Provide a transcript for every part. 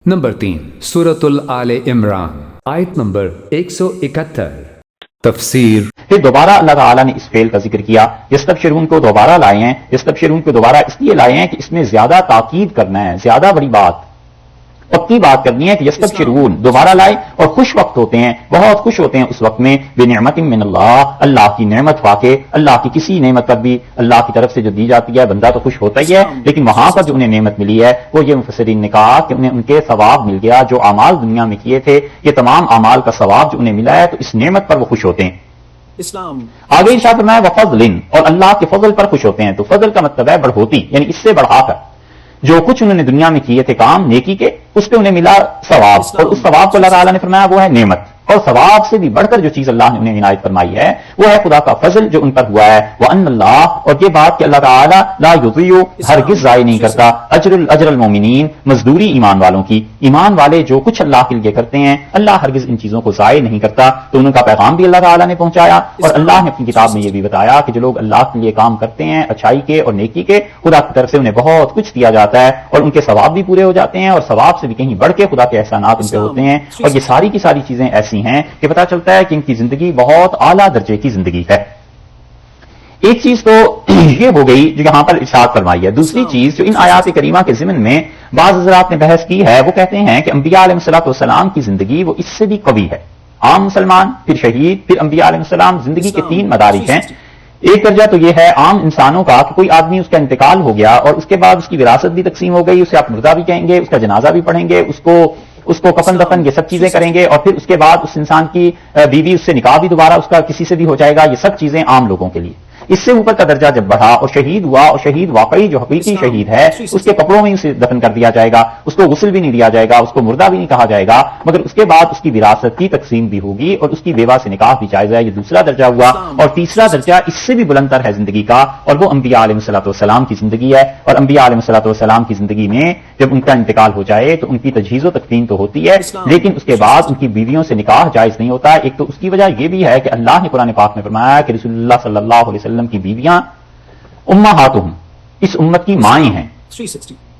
Number 3 سورۃ آل عمران آیت number 171 تفسیر۔ پھر دوبارہ اللہ تعالیٰ نے اس فعل کا ذکر کیا، یستبشرون کو دوبارہ لائے ہیں۔ یستبشرون کو دوبارہ اس لیے لائے ہیں کہ اس میں زیادہ تاکید کرنا ہے، زیادہ بڑی بات، پکی بات کرنی ہے کہ یستبشرون دوبارہ لائے اور خوش وقت ہوتے ہیں، بہت خوش ہوتے ہیں اس وقت میں بنعمت من اللہ، اللہ کی نعمت واقع، اللہ کی کسی نعمت پر بھی اللہ کی طرف سے جو دی جاتی ہے بندہ تو خوش ہوتا ہی ہے، لیکن وہاں پر جو انہیں نعمت ملی ہے وہ یہ مفسرین نے کہا کہ انہیں ان کے ثواب مل گیا، جو اعمال دنیا میں کیے تھے یہ تمام اعمال کا ثواب جو انہیں ملا ہے، تو اس نعمت پر وہ خوش ہوتے ہیں۔ آگے ارشاد فرمایا وفضل، اور اللہ کے فضل پر خوش ہوتے ہیں۔ تو فضل کا مطلب ہے بڑھوتی، یعنی اس سے بڑھا کر جو کچھ انہوں نے دنیا میں کیے تھے کام نیکی کے، اس پہ انہیں ملا ثواب، اور اس ثواب کو اللہ تعالیٰ نے فرمایا وہ ہے نعمت، اور ثواب سے بھی بڑھ کر جو چیز اللہ نے انہیں عنایت فرمائی ہے وہ ہے خدا کا فضل جو ان پر ہوا ہے۔ وَأَنَّ اللَّهَ، اور یہ بات کہ اللہ تعالیٰ لا یضیع، ہرگز ضائع نہیں کرتا، اجر المومنین، مزدوری ایمان والوں کی، ایمان والے جو کچھ اللہ کے لیے کرتے ہیں اللہ ہرگز ان چیزوں کو ضائع نہیں کرتا۔ تو ان کا پیغام بھی اللہ تعالیٰ نے پہنچایا، اور اللہ نے اپنی کتاب میں یہ بھی بتایا کہ جو لوگ اللہ کے لیے کام کرتے ہیں اچھائی کے اور نیکی کے، خدا کی طرف سے انہیں بہت کچھ دیا جاتا ہے، اور ان کے ثواب بھی پورے ہو جاتے ہیں، اور ثواب سے بھی کہیں بڑھ کے خدا کے احسانات ان پہ ہوتے ہیں۔ اور یہ ساری کی ساری چیزیں ایسی ہیں کہ پتہ چلتا ہے کہ ان کی زندگی بہت اعلیٰ درجے کی زندگی ہے۔ ایک چیز تو یہ ہو گئی جو یہاں پر ارشاد فرمائی ہے۔ دوسری چیز جو ان آیات کریمہ کے ضمن میں بعض حضرات نے بحث کی ہے، وہ کہتے ہیں کہ انبیاء علیہ الصلوۃ والسلام کی زندگی وہ اس سے بھی قوی ہے۔ عام مسلمان، پھر شہید، پھر انبیاء علیہ السلام، زندگی کے 3 مدارج ہیں۔ ایک درجہ تو یہ ہے عام انسانوں کا کہ کوئی آدمی اس کا انتقال ہو گیا اور اس کے بعد اس کی وراثت بھی تقسیم ہو گئی، اسے آپ مردہ بھی کہیں گے، اس کا جنازہ بھی پڑھیں گے، اس کو کفن دفن یہ سب چیزیں کریں گے، اور پھر اس کے بعد اس انسان کی بیوی، اس سے نکاح بھی دوبارہ اس کا کسی سے بھی ہو جائے گا۔ یہ سب چیزیں عام لوگوں کے لیے۔ اس سے اوپر کا درجہ جب بڑھا اور شہید ہوا، اور شہید واقعی جو حقیقی شہید ہے اس کے کپڑوں میں اسے دفن کر دیا جائے گا، اس کو غسل بھی نہیں دیا جائے گا، اس کو مردہ بھی نہیں کہا جائے گا، مگر اس کے بعد اس کی وراثت کی تقسیم بھی ہوگی اور اس کی بیوہ سے نکاح بھی جائز ہے۔ یہ دوسرا درجہ ہوا، اور تیسرا درجہ اس سے بھی بلندتر ہے زندگی کا، اور وہ انبیاء علیہ الصلوۃ والسلام کی زندگی ہے۔ اور انبیاء علیہ الصلوۃ والسلام کی زندگی میں جب ان کا انتقال ہو جائے تو ان کی تجہیز و تکفین تو ہوتی ہے، لیکن اس کے بعد ان کی بیویوں سے نکاح جائز نہیں ہوتا۔ ایک تو اس کی وجہ یہ بھی ہے کہ اللہ نے قرآن پاک میں فرمایا کہ رسول اللہ صلی اللہ علیہ وسلم کی بیویاں امہاتہم، اس امت کی مائیں ہیں،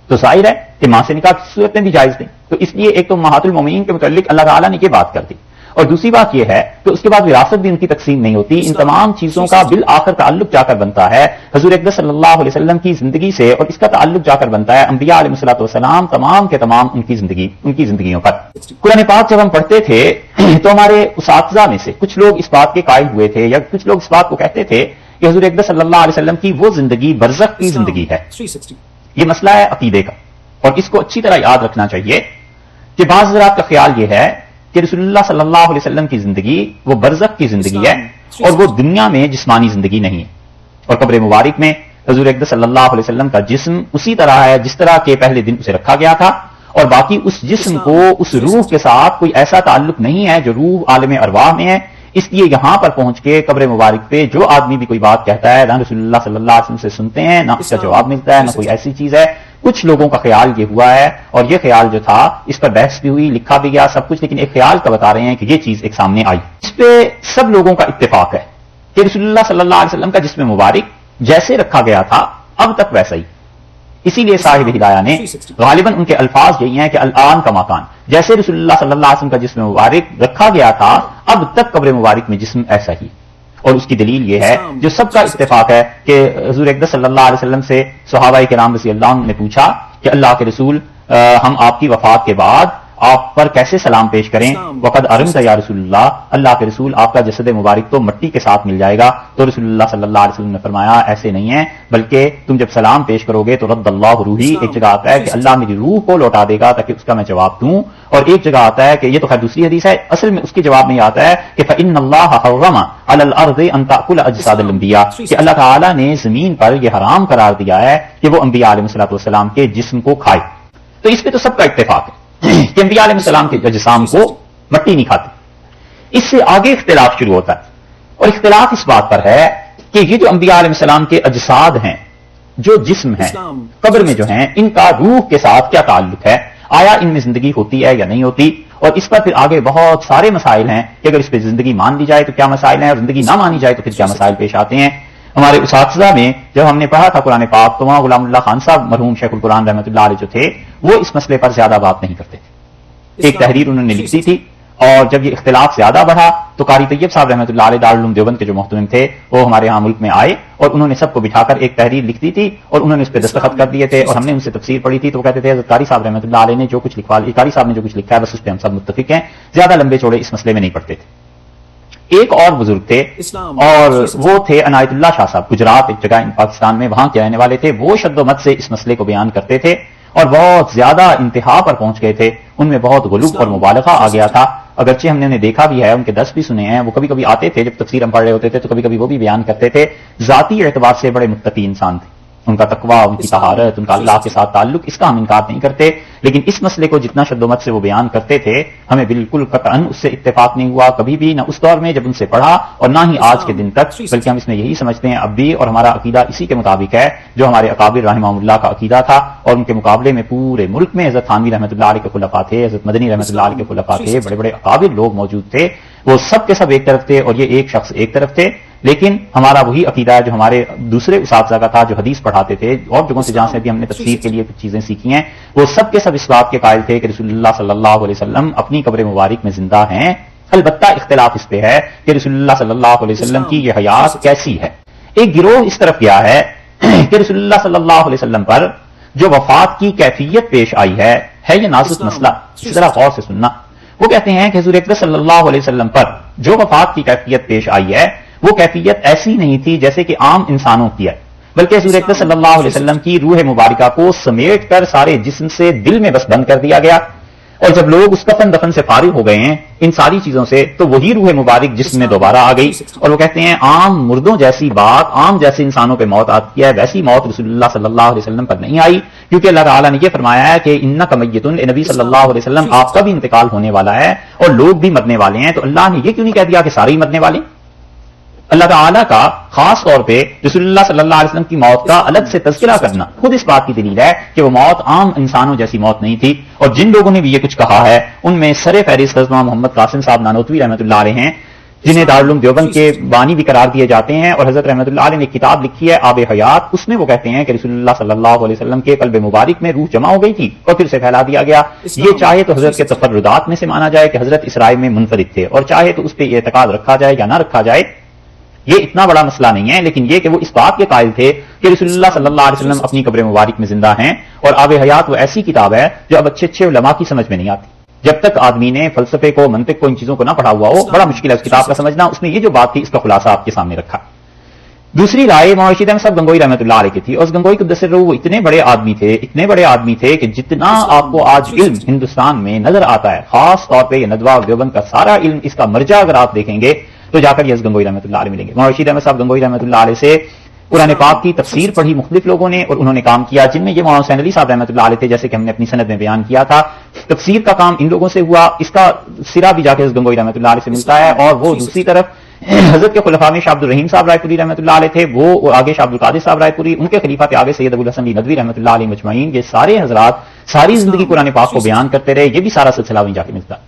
تو ظاہر ہے کہ ماں سے نکاح کسی صورت میں بھی جائز نہیں۔ تو اس لیے ایک تو امہات المومنین کے متعلق اللہ تعالیٰ نے یہ بات کر دی، اور دوسری بات یہ ہے کہ اس کے بعد وراثت بھی ان کی تقسیم نہیں ہوتی۔ ان تمام چیزوں کا بالآخر تعلق جا کر بنتا ہے حضور اقدس صلی اللہ علیہ وسلم کی زندگی سے، اور اس کا تعلق جا کر بنتا ہے انبیاء علیہ الصلوۃ والسلام تمام کے تمام ان کی زندگیوں پر۔ قرآن پاک جب ہم پڑھتے تھے تو ہمارے اساتذہ میں سے کچھ لوگ اس بات کے قائل ہوئے تھے، یا کچھ لوگ اس بات کو کہتے تھے کہ حضور اقدس صلی اللہ علیہ وسلم کی وہ زندگی برزخ کی زندگی ہے۔ یہ مسئلہ ہے عقیدے کا، اور اس کو اچھی طرح یاد رکھنا چاہیے کہ بعض حضرات کا خیال یہ ہے کہ رسول اللہ صلی اللہ علیہ وسلم کی زندگی وہ برزخ کی زندگی ہے، اور وہ دنیا میں جسمانی زندگی نہیں ہے۔ اور قبر مبارک میں حضور اقدس صلی اللہ علیہ وسلم کا جسم اسی طرح ہے جس طرح کے پہلے دن اسے رکھا گیا تھا، اور باقی اس جسم کو اس روح کے ساتھ کوئی ایسا تعلق نہیں ہے جو روح عالم ارواح میں ہے۔ اس لیے یہاں پر پہنچ کے قبر مبارک پہ جو آدمی بھی کوئی بات کہتا ہے، نہ رسول اللہ صلی اللہ علیہ وسلم سے سنتے ہیں، نہ اس کا جواب ملتا ہے، نہ کوئی ایسی چیز ہے۔ کچھ لوگوں کا خیال یہ ہوا ہے، اور یہ خیال جو تھا اس پر بحث بھی ہوئی، لکھا بھی گیا سب کچھ، لیکن ایک خیال کا بتا رہے ہیں کہ یہ چیز ایک سامنے آئی۔ اس پہ سب لوگوں کا اتفاق ہے کہ رسول اللہ صلی اللہ علیہ وسلم کا جسم مبارک جیسے رکھا گیا تھا اب تک ویسا ہی۔ اسی لیے صاحب ہدایہ نے غالباً ان کے الفاظ یہی ہیں کہ الآن کا مکان، جیسے رسول اللہ صلی اللہ علیہ وسلم کا جسم مبارک رکھا گیا تھا اب تک قبر مبارک میں جسم ایسا ہی۔ اور اس کی دلیل یہ ہے جو سب کا اتفاق ہے کہ حضور اقدس صلی اللہ علیہ وسلم سے صحابہ کرام رضی اللہ عنہ نے پوچھا کہ اللہ کے رسول ہم آپ کی وفات کے بعد آپ پر کیسے سلام پیش کریں؟ وقد ارمت یا رسول اللہ، اللہ کے رسول آپ کا جسد مبارک تو مٹی کے ساتھ مل جائے گا۔ تو رسول اللہ صلی اللہ علیہ وسلم نے فرمایا ایسے نہیں ہے، بلکہ تم جب سلام پیش کرو گے تو رد اللہ روحی، ایک جگہ آتا ہے کہ اللہ میری روح کو لوٹا دے گا تاکہ اس کا میں جواب دوں، اور ایک جگہ آتا ہے کہ یہ تو خیر دوسری حدیث ہے، اصل میں اس کے جواب میں یہ آتا ہے کہ فإن اللہ حرم علی الارض ان تأکل اجساد الانبیاء، کہ اللہ تعالیٰ نے زمین پر یہ حرام قرار دیا ہے کہ وہ انبیاء علیہ الصلوۃ والسلام کے جسم کو کھائے۔ تو اس پہ تو سب کا اتفاق ہے کہ انبیاء علیہ السلام کے اجسام کو مٹی نہیں کھاتی۔ اس سے آگے اختلاف شروع ہوتا ہے، اور اختلاف اس بات پر ہے کہ یہ جو انبیاء علیہ السلام کے اجساد ہیں، جو جسم ہیں قبر میں جو ہیں، ان کا روح کے ساتھ کیا تعلق ہے؟ آیا ان میں زندگی ہوتی ہے یا نہیں ہوتی؟ اور اس پر پھر آگے بہت سارے مسائل ہیں کہ اگر اس پہ زندگی مان لی جائے تو کیا مسائل ہیں، اور زندگی نہ مانی جائے تو پھر کیا مسائل پیش آتے ہیں۔ ہمارے اساتذہ میں جب ہم نے پڑھا تھا قرآن پاک تو وہاں غلام اللہ خان صاحب مرحوم شیخ القرآن رحمۃ اللہ علیہ جو تھے وہ اس مسئلے پر زیادہ بات نہیں کرتے تھے، ایک تحریر انہوں نے لکھی تھی، اور جب یہ اختلاف زیادہ بڑھا تو قاری طیب صاحب رحمۃ اللہ علیہ دارالعلوم دیوبند کے جو محتمم تھے وہ ہمارے ہاں ملک میں آئے اور انہوں نے سب کو بٹھا کر ایک تحریر لکھ دی تھی اور انہوں نے اس پہ دستخط کر دیے تھے، اور ہم نے ان سے تفسیر پڑھی تھی تو وہ کہتے تھے حضرت قاری صاحب رحمۃ اللہ علیہ نے جو کچھ لکھا قاری صاحب نے جو کچھ لکھا ہے بس اس پہ ہم سب متفق ہیں، زیادہ لمبے چوڑے اس مسئلے میں نہیں پڑھتے تھے۔ ایک اور بزرگ تھے اور وہ تھے عنایت اللہ شاہ صاحب، گجرات ایک جگہ پاکستان میں، وہاں کے رہنے والے تھے، وہ شد و مت سے اس مسئلے کو بیان کرتے تھے اور بہت زیادہ انتہا پر پہنچ گئے تھے، ان میں بہت غلو اور مبالغہ آ گیا تھا، اگرچہ ہم نے انہیں دیکھا بھی ہے، ان کے درس بھی سنے ہیں، وہ کبھی کبھی آتے تھے جب تفسیر ہم پڑھ رہے ہوتے تھے تو کبھی کبھی وہ بھی بیان کرتے تھے، ذاتی اعتبار سے بڑے متقی انسان تھے، ان کا تقوی، ان کی طہارت، ان کا اللہ کے ساتھ تعلق، اس کا ہم انکار نہیں کرتے، لیکن اس مسئلے کو جتنا شد و مت سے وہ بیان کرتے تھے ہمیں بالکل قطعاً اس سے اتفاق نہیں ہوا کبھی بھی، نہ اس دور میں جب ان سے پڑھا اور نہ ہی آج کے دن تک، بلکہ ہم اس میں یہی سمجھتے ہیں اب بھی، اور ہمارا عقیدہ اسی کے مطابق ہے جو ہمارے اکابر رحمہ اللہ کا عقیدہ تھا، اور ان کے مقابلے میں پورے ملک میں حضرت تھانوی رحمۃ اللہ علیہ کے خلفاء تھے، حضرت مدنی رحمۃ اللہ علیہ کے خلفاء تھے، بڑے بڑے اکابر لوگ موجود تھے، وہ سب کے سب ایک طرف تھے اور یہ ایک شخص ایک طرف تھے، لیکن ہمارا وہی عقیدہ ہے جو ہمارے دوسرے اساتذہ کا تھا جو حدیث پڑھاتے تھے اور جگہوں سے جہاں سے بھی ہم نے تفسیر کے لیے کچھ چیزیں سیکھی ہیں، وہ سب کے سب اس بات کے قائل تھے کہ رسول اللہ صلی اللہ علیہ وسلم اپنی قبر مبارک میں زندہ ہیں، البتہ اختلاف اس پہ ہے کہ رسول اللہ صلی اللہ علیہ وسلم کی یہ حیات کیسی ہے۔ ایک گروہ اس طرف گیا ہے کہ رسول اللہ صلی اللہ علیہ وسلم پر جو وفات کی کیفیت پیش آئی ہے یہ نازک مسئلہ، ذرا غور سے سننا۔ وہ کہتے ہیں کہ حضور اقدس صلی اللہ علیہ وسلم پر جو وفات کی کیفیت پیش آئی ہے وہ کیفیت ایسی نہیں تھی جیسے کہ عام انسانوں کی ہے، بلکہ حضور اقدس صلی اللہ علیہ وسلم کی روح مبارکہ کو سمیٹ کر سارے جسم سے دل میں بس بند کر دیا گیا، اور جب لوگ اس کفن دفن سے فارغ ہو گئے ہیں ان ساری چیزوں سے تو وہی روح مبارک جسم میں دوبارہ آ گئی، اور وہ کہتے ہیں عام مردوں جیسی بات، عام جیسے انسانوں پہ موت آتی ہے ویسی موت رسول اللہ صلی اللہ علیہ وسلم پر نہیں آئی، کیونکہ اللہ تعالیٰ نے یہ فرمایا ہے کہ انک میتن، نبی صلی اللہ علیہ وسلم آپ کا بھی انتقال ہونے والا ہے اور لوگ بھی مرنے والے ہیں، تو اللہ نے یہ کیوں نہیں کہہ دیا کہ سارے ہی مرنے والے؟ اللہ تعالیٰ کا خاص طور پہ رسول اللہ صلی اللہ علیہ وسلم کی موت کا الگ سے تذکرہ کرنا خود اس بات کی دلیل ہے کہ وہ موت عام انسانوں جیسی موت نہیں تھی، اور جن لوگوں نے بھی یہ کچھ کہا ہے ان میں سر فہرست حضرت محمد قاسم صاحب نانوتوی رحمۃ اللہ علیہ ہیں، جنہیں دارالعلوم دیوبند کے بانی بھی قرار دیے جاتے ہیں، اور حضرت رحمۃ اللہ علیہ نے ایک کتاب لکھی ہے آب حیات، اس میں وہ کہتے ہیں کہ رسول اللہ صلی اللہ علیہ وسلم کے قلب مبارک میں روح جمع ہو گئی تھی اور پھر سے پھیلا دیا گیا، یہ چاہے تو حضرت کے تفردات میں سے مانا جائے کہ حضرت اسرائی میں منفرد تھے، اور چاہے تو اس پہ اعتقاد رکھا جائے یا نہ رکھا جائے، یہ اتنا بڑا مسئلہ نہیں ہے، لیکن یہ کہ وہ اس بات کے قائل تھے کہ رسول اللہ صلی اللہ علیہ وسلم اپنی قبر مبارک میں زندہ ہیں، اور آب حیات وہ ایسی کتاب ہے جو اب اچھے علماء کی سمجھ میں نہیں آتی، جب تک آدمی نے فلسفے کو، منطق کو، ان چیزوں کو نہ پڑھا ہوا ہو بڑا مشکل ہے اس کتاب کا سمجھنا، اس میں یہ جو بات تھی اس کا خلاصہ آپ کے سامنے رکھا۔ دوسری رائے مولانا رشید احمد صاحب گنگوئی رحمۃ اللہ علیہ کی تھی، اور اس گنگوئی قدس سرہ وہ اتنے بڑے آدمی تھے کہ جتنا آپ کو آج علم ہندوستان میں نظر آتا ہے، خاص طور پہ یہ ندوہ اور دیوبند کا سارا علم، اس کا مرجع اگر آپ دیکھیں گے تو جا کر یس گنگوئی رحمۃ اللہ علیہ ملیں گے۔ مولانا رشید احمد صاحب گنگوئی رحمۃ اللہ علیہ سے قرآن پاک کی تفسیر پڑھی مختلف لوگوں نے اور انہوں نے کام کیا، جن میں یہ مولانا حسین علی صاحب رحمۃ اللہ علیہ تھے، جیسے کہ ہم نے اپنی سند میں بیان کیا تھا، تفسیر کا کام ان لوگوں سے ہوا، اس کا سرا بھی جا کے گنگوئی رحمۃ اللہ علیہ سے ملتا ہے، اور وہ دوسری طرف حضرت کے خلفاء میں شاہ عبد الرحیم صاحب رائے پوری رحمۃ اللہ علیہ تھے، وہ آگے شاہ عبد القادر صاحب رائے پوری، ان کے خلیفہ تھے آگے سید ابو الحسن علی ندوی رحمۃ اللہ علیہ مجمعین، یہ سارے حضرات ساری زندگی قرآن پاک کو بیان کرتے رہے، یہ بھی سارا سلسلہ وہیں جا کے ملتا ہے۔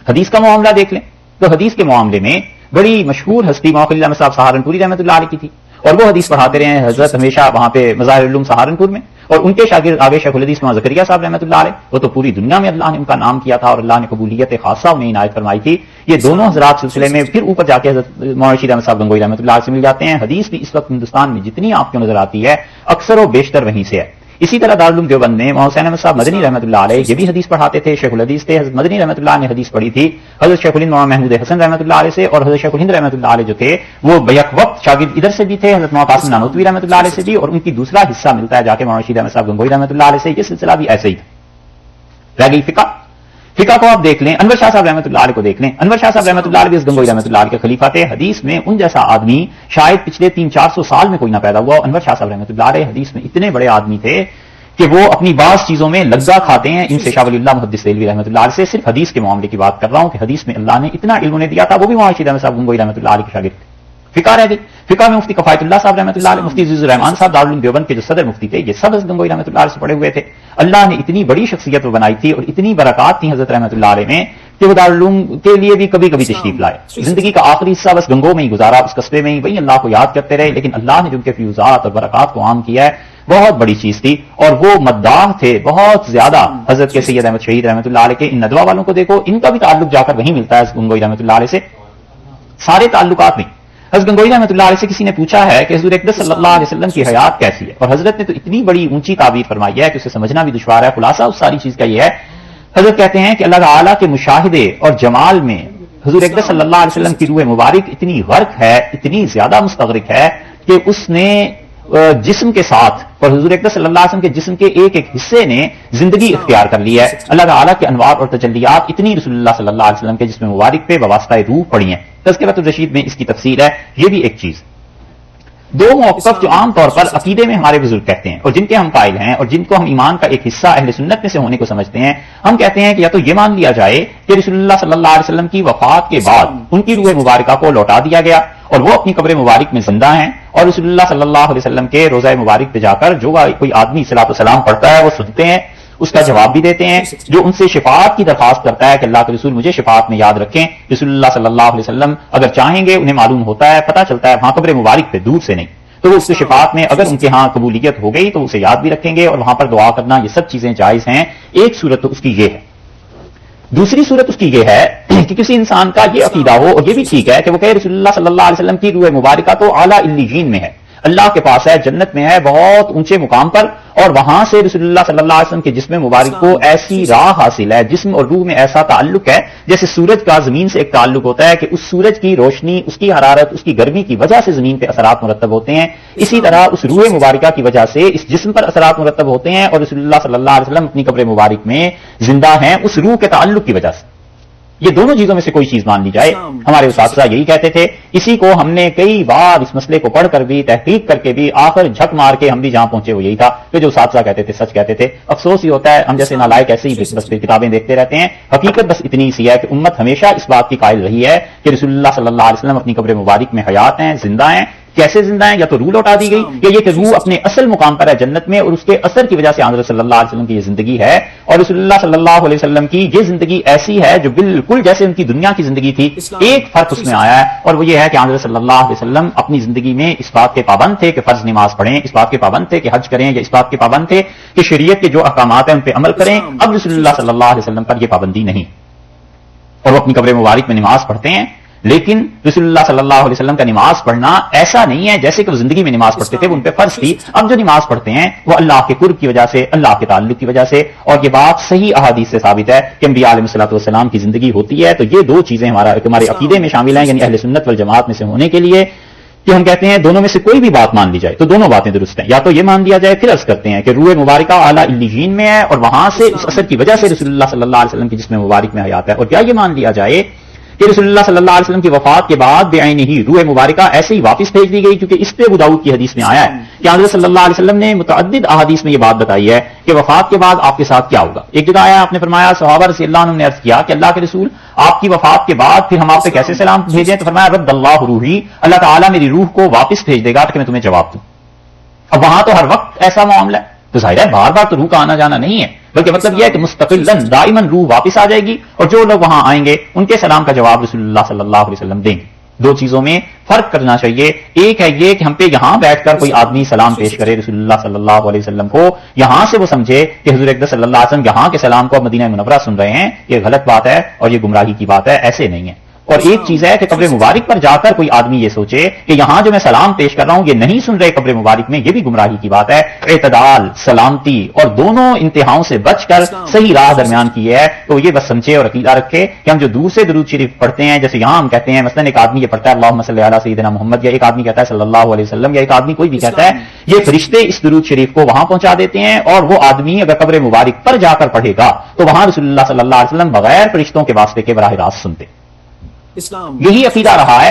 حدیث کا معاملہ دیکھ لیں تو حدیث کے معاملے میں بڑی مشہور ہستی مولانا خلیل احمد صاحب سہارنپوری رحمۃ اللہ علیہ کی تھی، اور وہ حدیث پڑھاتے رہے ہیں حضرت ہمیشہ وہاں پہ مظاہر العلوم سہارنپور میں، اور ان کے شاگرد آگے شیخ الحدیث مولانا زکریا صاحب رحمۃ اللہ علیہ، وہ تو پوری دنیا میں اللہ نے ان کا نام کیا تھا اور اللہ نے قبولیت خاصہ انہیں عنایت فرمائی تھی۔ یہ دونوں حضرات سلسلے میں پھر اوپر جا کے حضرت مولانا رشید احمد صاحب گنگوئی رحمۃ اللہ علیہ سے مل جاتے ہیں۔ حدیث بھی اس وقت ہندوستان میں جتنی آپ کو نظر آتی ہے اکثر و بیشتر وہیں سے ہے۔ اسی طرح دارالعلوم دیوبند میں مولانا حسین احمد صاحب مدنی رحمۃ اللہ علیہ یہ بھی حدیث پڑھاتے تھے، شیخ الحدیث تھے، حضرت مدنی رحمۃ اللہ نے حدیث پڑھی تھی حضرت شیخ الہند مولانا محمود حسن رحمۃ اللہ علیہ سے، اور حضرت شیخ الہند رحمۃ اللہ علیہ جو تھے وہ بیک وقت شاگرد ادھر سے بھی تھے حضرت مولانا قاسم نانوتوی رحمۃ اللہ علیہ سے بھی، اور ان کی دوسرا حصہ ملتا ہے جا کے مولانا رشید احمد صاحب گنگوئی رحمۃ اللہ علیہ سے، یہ سلسلہ بھی ایسے ہی تھا۔ رہ گئی فقہ کو آپ دیکھ لیں، انور شاہ صاحب رحمۃ اللہ علیہ کو دیکھ لیں، انور شاہ صاحب رحمۃ اللہ علیہ اس گنگوئی رحمۃ اللہ علیہ کے خلیفہ تھے، حدیث میں ان جیسا آدمی شاید پچھلے 300-400 سال میں کوئی نہ پیدا ہوا، انور شاہ صاحب رحمۃ اللہ علیہ حدیث میں اتنے بڑے آدمی تھے کہ وہ اپنی بعض چیزوں میں لگا کھاتے ہیں، ان سے شاہ ولی اللہ محدث دہلوی رحمۃ اللہ علیہ سے صرف حدیث کے معاملے کی بات کر رہا ہوں کہ حدیث میں اللہ نے اتنا علم انہیں دیا تھا، وہ بھی مولانا رشید احمد صاحب گنگوئی رحمۃ اللہ علیہ کے شاگرد تھے۔ فقہ رہ گئی، فقہ میں مفتی کفایت اللہ صاحب رحمۃ اللہ علیہ، مفتی عزیز الرحمان صاحب دارالعلوم دیوبند کے جو صدر مفتی تھے، یہ سب حضرت گنگوئی رحمۃ اللہ علیہ سے پڑے ہوئے تھے۔ اللہ نے اتنی بڑی شخصیت وہ بنائی تھی اور اتنی برکات تھی حضرت رحمۃ اللہ علیہ میں کہ وہ دارالعلوم کے لیے بھی کبھی کبھی تشریف لائے، زندگی کا آخری حصہ بس گنگو میں ہی گزارا، اس قصبے میں ہی وہی اللہ کو یاد کرتے رہے، لیکن اللہ نے جو ان کے فیوزات اور برکات کو عام کیا ہے بہت بڑی چیز تھی، اور وہ مداح تھے بہت زیادہ حضرت کے سید احمد شہید رحمۃ اللہ علیہ کے. ان ندوہ والوں کو دیکھو، ان کا بھی تعلق جا کر وہیں ملتا ہے گنگوئی رحمۃ اللہ علیہ سے، سارے تعلقات میں. حضرت گنگوئی رحمۃ اللہ علیہ سے کسی نے پوچھا ہے کہ حضور اقدس صلی اللہ علیہ وسلم کی حیات کیسی ہے، اور حضرت نے تو اتنی بڑی اونچی تعبیر فرمائی ہے کہ اسے سمجھنا بھی دشوار ہے. خلاصہ اس ساری چیز کا یہ ہے، حضرت کہتے ہیں کہ اللہ تعالیٰ کے مشاہدے اور جمال میں حضور اقدس صلی اللہ علیہ وسلم کی روح مبارک اتنی غرق ہے، اتنی زیادہ مستغرق ہے کہ اس نے جسم کے ساتھ، اور حضور اقدس صلی اللہ علیہ وسلم کے جسم کے ایک ایک حصے نے زندگی اختیار کر لی ہے. اللہ تعالیٰ کے انوار اور تجلیات اتنی رسول اللہ صلی اللہ علیہ وسلم کے جسم مبارک پہ بواسطہ روح پڑی ہیں. تذکرۃ الرشید میں اس کی تفصیل ہے. یہ بھی ایک چیز. دو موقف جو عام طور پر عقیدے میں ہمارے بزرگ کہتے ہیں اور جن کے ہم قائل ہیں اور جن کو ہم ایمان کا ایک حصہ اہل سنت میں سے ہونے کو سمجھتے ہیں، ہم کہتے ہیں کہ یا تو یہ مان لیا جائے کہ رسول اللہ صلی اللہ علیہ وسلم کی وفات کے بعد ان کی روح مبارکہ کو لوٹا دیا گیا اور وہ اپنی قبر مبارک میں زندہ ہیں، اور رسول اللہ صلی اللہ علیہ وسلم کے روضہ مبارک پہ جا کر جو کوئی آدمی صلاۃ و سلام پڑھتا ہے وہ سنتے ہیں، اس کا جواب بھی دیتے ہیں. جو ان سے شفاعت کی درخواست کرتا ہے کہ اللہ کے رسول مجھے شفاعت میں یاد رکھیں، رسول اللہ صلی اللہ علیہ وسلم اگر چاہیں گے انہیں معلوم ہوتا ہے، پتہ چلتا ہے وہاں قبر مبارک پہ دور سے نہیں، تو وہ اس کی شفاعت میں اگر ان کے ہاں قبولیت ہو گئی تو اسے یاد بھی رکھیں گے اور وہاں پر دعا کرنا، یہ سب چیزیں جائز ہیں. ایک صورت تو اس کی یہ ہے. دوسری صورت اس کی یہ ہے کہ کسی انسان کا یہ عقیدہ ہو، اور یہ بھی ٹھیک ہے کہ وہ کہے رسول اللہ صلی اللہ علیہ وسلم کی روح مبارکہ تو اعلیٰ علیین میں ہے، اللہ کے پاس ہے، جنت میں ہے، بہت اونچے مقام پر، اور وہاں سے رسول اللہ صلی اللہ علیہ وسلم کے جسم مبارک کو ایسی راہ حاصل ہے، جسم اور روح میں ایسا تعلق ہے جیسے سورج کا زمین سے ایک تعلق ہوتا ہے کہ اس سورج کی روشنی، اس کی حرارت، اس کی گرمی کی وجہ سے زمین پہ اثرات مرتب ہوتے ہیں. اسی طرح اس روح مبارکہ کی وجہ سے اس جسم پر اثرات مرتب ہوتے ہیں، اور رسول اللہ صلی اللہ علیہ وسلم اپنی قبر مبارک میں زندہ ہیں اس روح کے تعلق کی وجہ سے. یہ دونوں چیزوں میں سے کوئی چیز مان لی جائے، ہمارے اساتذہ یہی کہتے تھے. اسی کو ہم نے کئی بار اس مسئلے کو پڑھ کر بھی، تحقیق کر کے بھی، آخر جھک مار کے ہم بھی جہاں پہنچے وہ یہی تھا کہ جو اساتذہ کہتے تھے سچ کہتے تھے. افسوس ہی ہوتا ہے ہم جیسے نالائق ایسے ہی بس کتابیں دیکھتے رہتے ہیں. حقیقت بس اتنی سی ہے کہ امت ہمیشہ اس بات کی قائل رہی ہے کہ رسول اللہ صلی اللہ علیہ وسلم اپنی قبر مبارک میں حیات ہیں، زندہ ہیں. کیسے زندہ ہیں؟ یا تو روح لوٹا دی گئی، یا یہ کہ روح اپنے اصل مقام پر ہے جنت میں، اور اس کے اثر کی وجہ سے حضرت صلی اللہ علیہ وسلم کی یہ زندگی ہے. اور رسول اللہ صلی اللہ علیہ وسلم کی یہ زندگی ایسی ہے جو بالکل جیسے ان کی دنیا کی زندگی تھی. ایک فرق اس میں آیا ہے، اور وہ یہ ہے کہ حضرت صلی اللہ علیہ وسلم اپنی زندگی میں اس بات کے پابند تھے کہ فرض نماز پڑھیں، اس بات کے پابند تھے کہ حج کریں، یا اس بات کے پابند تھے کہ شریعت کے جو احکامات ہیں ان پہ عمل کریں. اب رسول اللہ صلی اللہ علیہ وسلم پر یہ پابندی نہیں، اور وہ اپنی قبر مبارک میں نماز پڑھتے ہیں. لیکن رسول اللہ صلی اللہ علیہ وسلم کا نماز پڑھنا ایسا نہیں ہے جیسے کہ وہ زندگی میں نماز پڑھتے تھے، وہ ان پہ فرض تھی. اب جو نماز پڑھتے ہیں وہ اللہ کے قرب کی وجہ سے، اللہ کے تعلق کی وجہ سے، اور یہ بات صحیح احادیث سے ثابت ہے کہ انبیاء علیہ الصلوۃ والسلام کی زندگی ہوتی ہے. تو یہ دو چیزیں ہمارے عقیدے میں شامل ہیں، یعنی اہل سنت والجماعت میں سے ہونے کے لیے کہ ہم کہتے ہیں دونوں میں سے کوئی بھی بات مان لی جائے تو دونوں باتیں درست ہیں. یا تو یہ مان لیا جائے، پھر عرض کرتے ہیں کہ روح مبارکہ اعلیٰ علیین میں ہے اور وہاں سے اس اثر کی وجہ سے رسول اللہ صلی اللہ علیہ وسلم کی جسم مبارک میں حیات ہے. اور کیا یہ مان لیا جائے کہ رسول اللہ صلی اللہ علیہ وسلم کی وفات کے بعد بے عین ہی روح مبارکہ ایسے ہی واپس بھیج دی گئی؟ کیونکہ اس پہ ابو داؤد کی حدیث میں آیا ہے کہ حضرت صلی اللہ علیہ وسلم نے متعدد احادیث میں یہ بات بتائی ہے کہ وفات کے بعد آپ کے ساتھ کیا ہوگا. ایک جگہ آیا، آپ نے فرمایا صحابہ رضی اللہ عنہ نے عرض کیا کہ اللہ کے رسول آپ کی وفات کے بعد پھر ہم آپ پہ کیسے سلام بھیجیں؟ تو فرمایا رد اللہ روحی، اللہ تعالیٰ میری روح کو واپس بھیج دے گا کہ میں تمہیں جواب دوں. اب وہاں تو ہر وقت ایسا معاملہ ہے، تو ظاہر ہے بار بار تو روح کا آنا جانا نہیں ہے، بلکہ مطلب یہ ہے کہ مستقلاً دائماً روح واپس آ جائے گی، اور جو لوگ وہاں آئیں گے ان کے سلام کا جواب رسول اللہ صلی اللہ علیہ وسلم دیں گے. دو چیزوں میں فرق کرنا چاہیے. ایک ہے یہ کہ ہم پہ یہاں بیٹھ کر کوئی آدمی سلام پیش کرے رسول اللہ صلی اللہ علیہ وسلم کو، یہاں سے وہ سمجھے کہ حضور اقدس صلی اللہ علیہ وسلم یہاں کے سلام کو مدینہ منورہ سن رہے ہیں. یہ غلط بات ہے اور یہ گمراہی کی بات ہے، ایسے نہیں ہے. اور ایک چیز ہے کہ قبر مبارک پر جا کر کوئی آدمی یہ سوچے کہ یہاں جو میں سلام پیش کر رہا ہوں یہ نہیں سن رہے قبر مبارک میں، یہ بھی گمراہی کی بات ہے. اعتدال، سلامتی اور دونوں انتہاؤں سے بچ کر صحیح راہ درمیان کی ہے. تو یہ بس سمجھے اور عقیدہ رکھے کہ ہم جو دور سے درود شریف پڑھتے ہیں، جیسے یہاں ہم کہتے ہیں مثلا ایک آدمی یہ پڑھتا ہے اللہم صلی علی سیدنا محمد، یا ایک آدمی کہتا ہے صلی اللہ علیہ وسلم، یا ایک آدمی کوئی بھی کہتا ہے، یہ فرشتے اس درود شریف کو وہاں پہنچا دیتے ہیں، اور وہ آدمی اگر قبر مبارک پر جا کر پڑھے گا تو وہاں رسول اللہ صلی اللہ علیہ وسلم بغیر فرشتوں کے واسطے کے براہ راست سنتے. یہی عقیدہ رہا ہے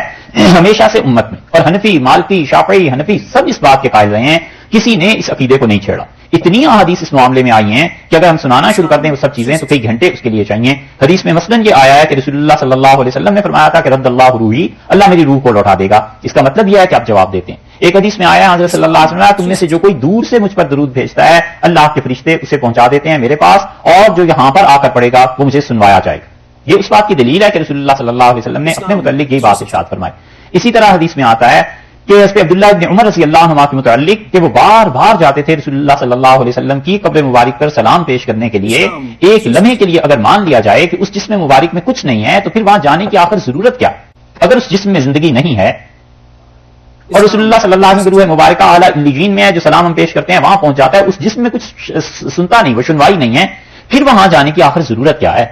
ہمیشہ سے امت میں، اور حنفی، مالکی، شافعی، حنفی سب اس بات کے قائل رہے ہیں، کسی نے اس عقیدے کو نہیں چھیڑا. اتنی احادیث اس معاملے میں آئی ہیں کہ اگر ہم سنانا شروع کر دیں وہ سب چیزیں تو کئی گھنٹے اس کے لیے چاہیے. حدیث میں مثلاً یہ آیا ہے کہ رسول اللہ صلی اللہ علیہ وسلم نے فرمایا تھا کہ رد اللہ روحی، اللہ میری روح کو لوٹا دے گا. اس کا مطلب یہ ہے کہ آپ جواب دیتے ہیں. ایک حدیث میں آیا حضرت صلی اللہ علیہ وسلم تم میں سے جو کوئی دور سے مجھ پر درود بھیجتا ہے اللہ کے فرشتے اسے پہنچا دیتے ہیں میرے پاس، اور جو یہاں پر آ کر پڑے گا وہ مجھے سنوایا جائے گا. یہ اس بات کی دلیل ہے کہ رسول اللہ صلی اللہ علیہ وسلم نے اپنے متعلق یہی بات ارشاد فرمائی. اسی طرح حدیث میں آتا ہے کہ حضرت عبداللہ ابن عمر رضی اللہ عنہ کے متعلق کہ وہ بار بار جاتے تھے رسول اللہ صلی اللہ علیہ وسلم کی قبر مبارک پر سلام پیش کرنے کے لیے. ایک لمحے کے لیے اگر مان لیا جائے کہ اس جسم مبارک میں کچھ نہیں ہے تو پھر وہاں جانے کی آخر ضرورت کیا؟ اگر اس جسم میں زندگی نہیں ہے اور رسول اللہ صلی اللہ علیہ وسلم روح مبارکہ اعلیٰ علیین میں ہے جو سلام ہم پیش کرتے ہیں وہاں پہنچ جاتا ہے, اس جسم میں کچھ سنتا نہیں, وہ سنوائی نہیں ہے, پھر وہاں جانے کی آخر ضرورت کیا ہے؟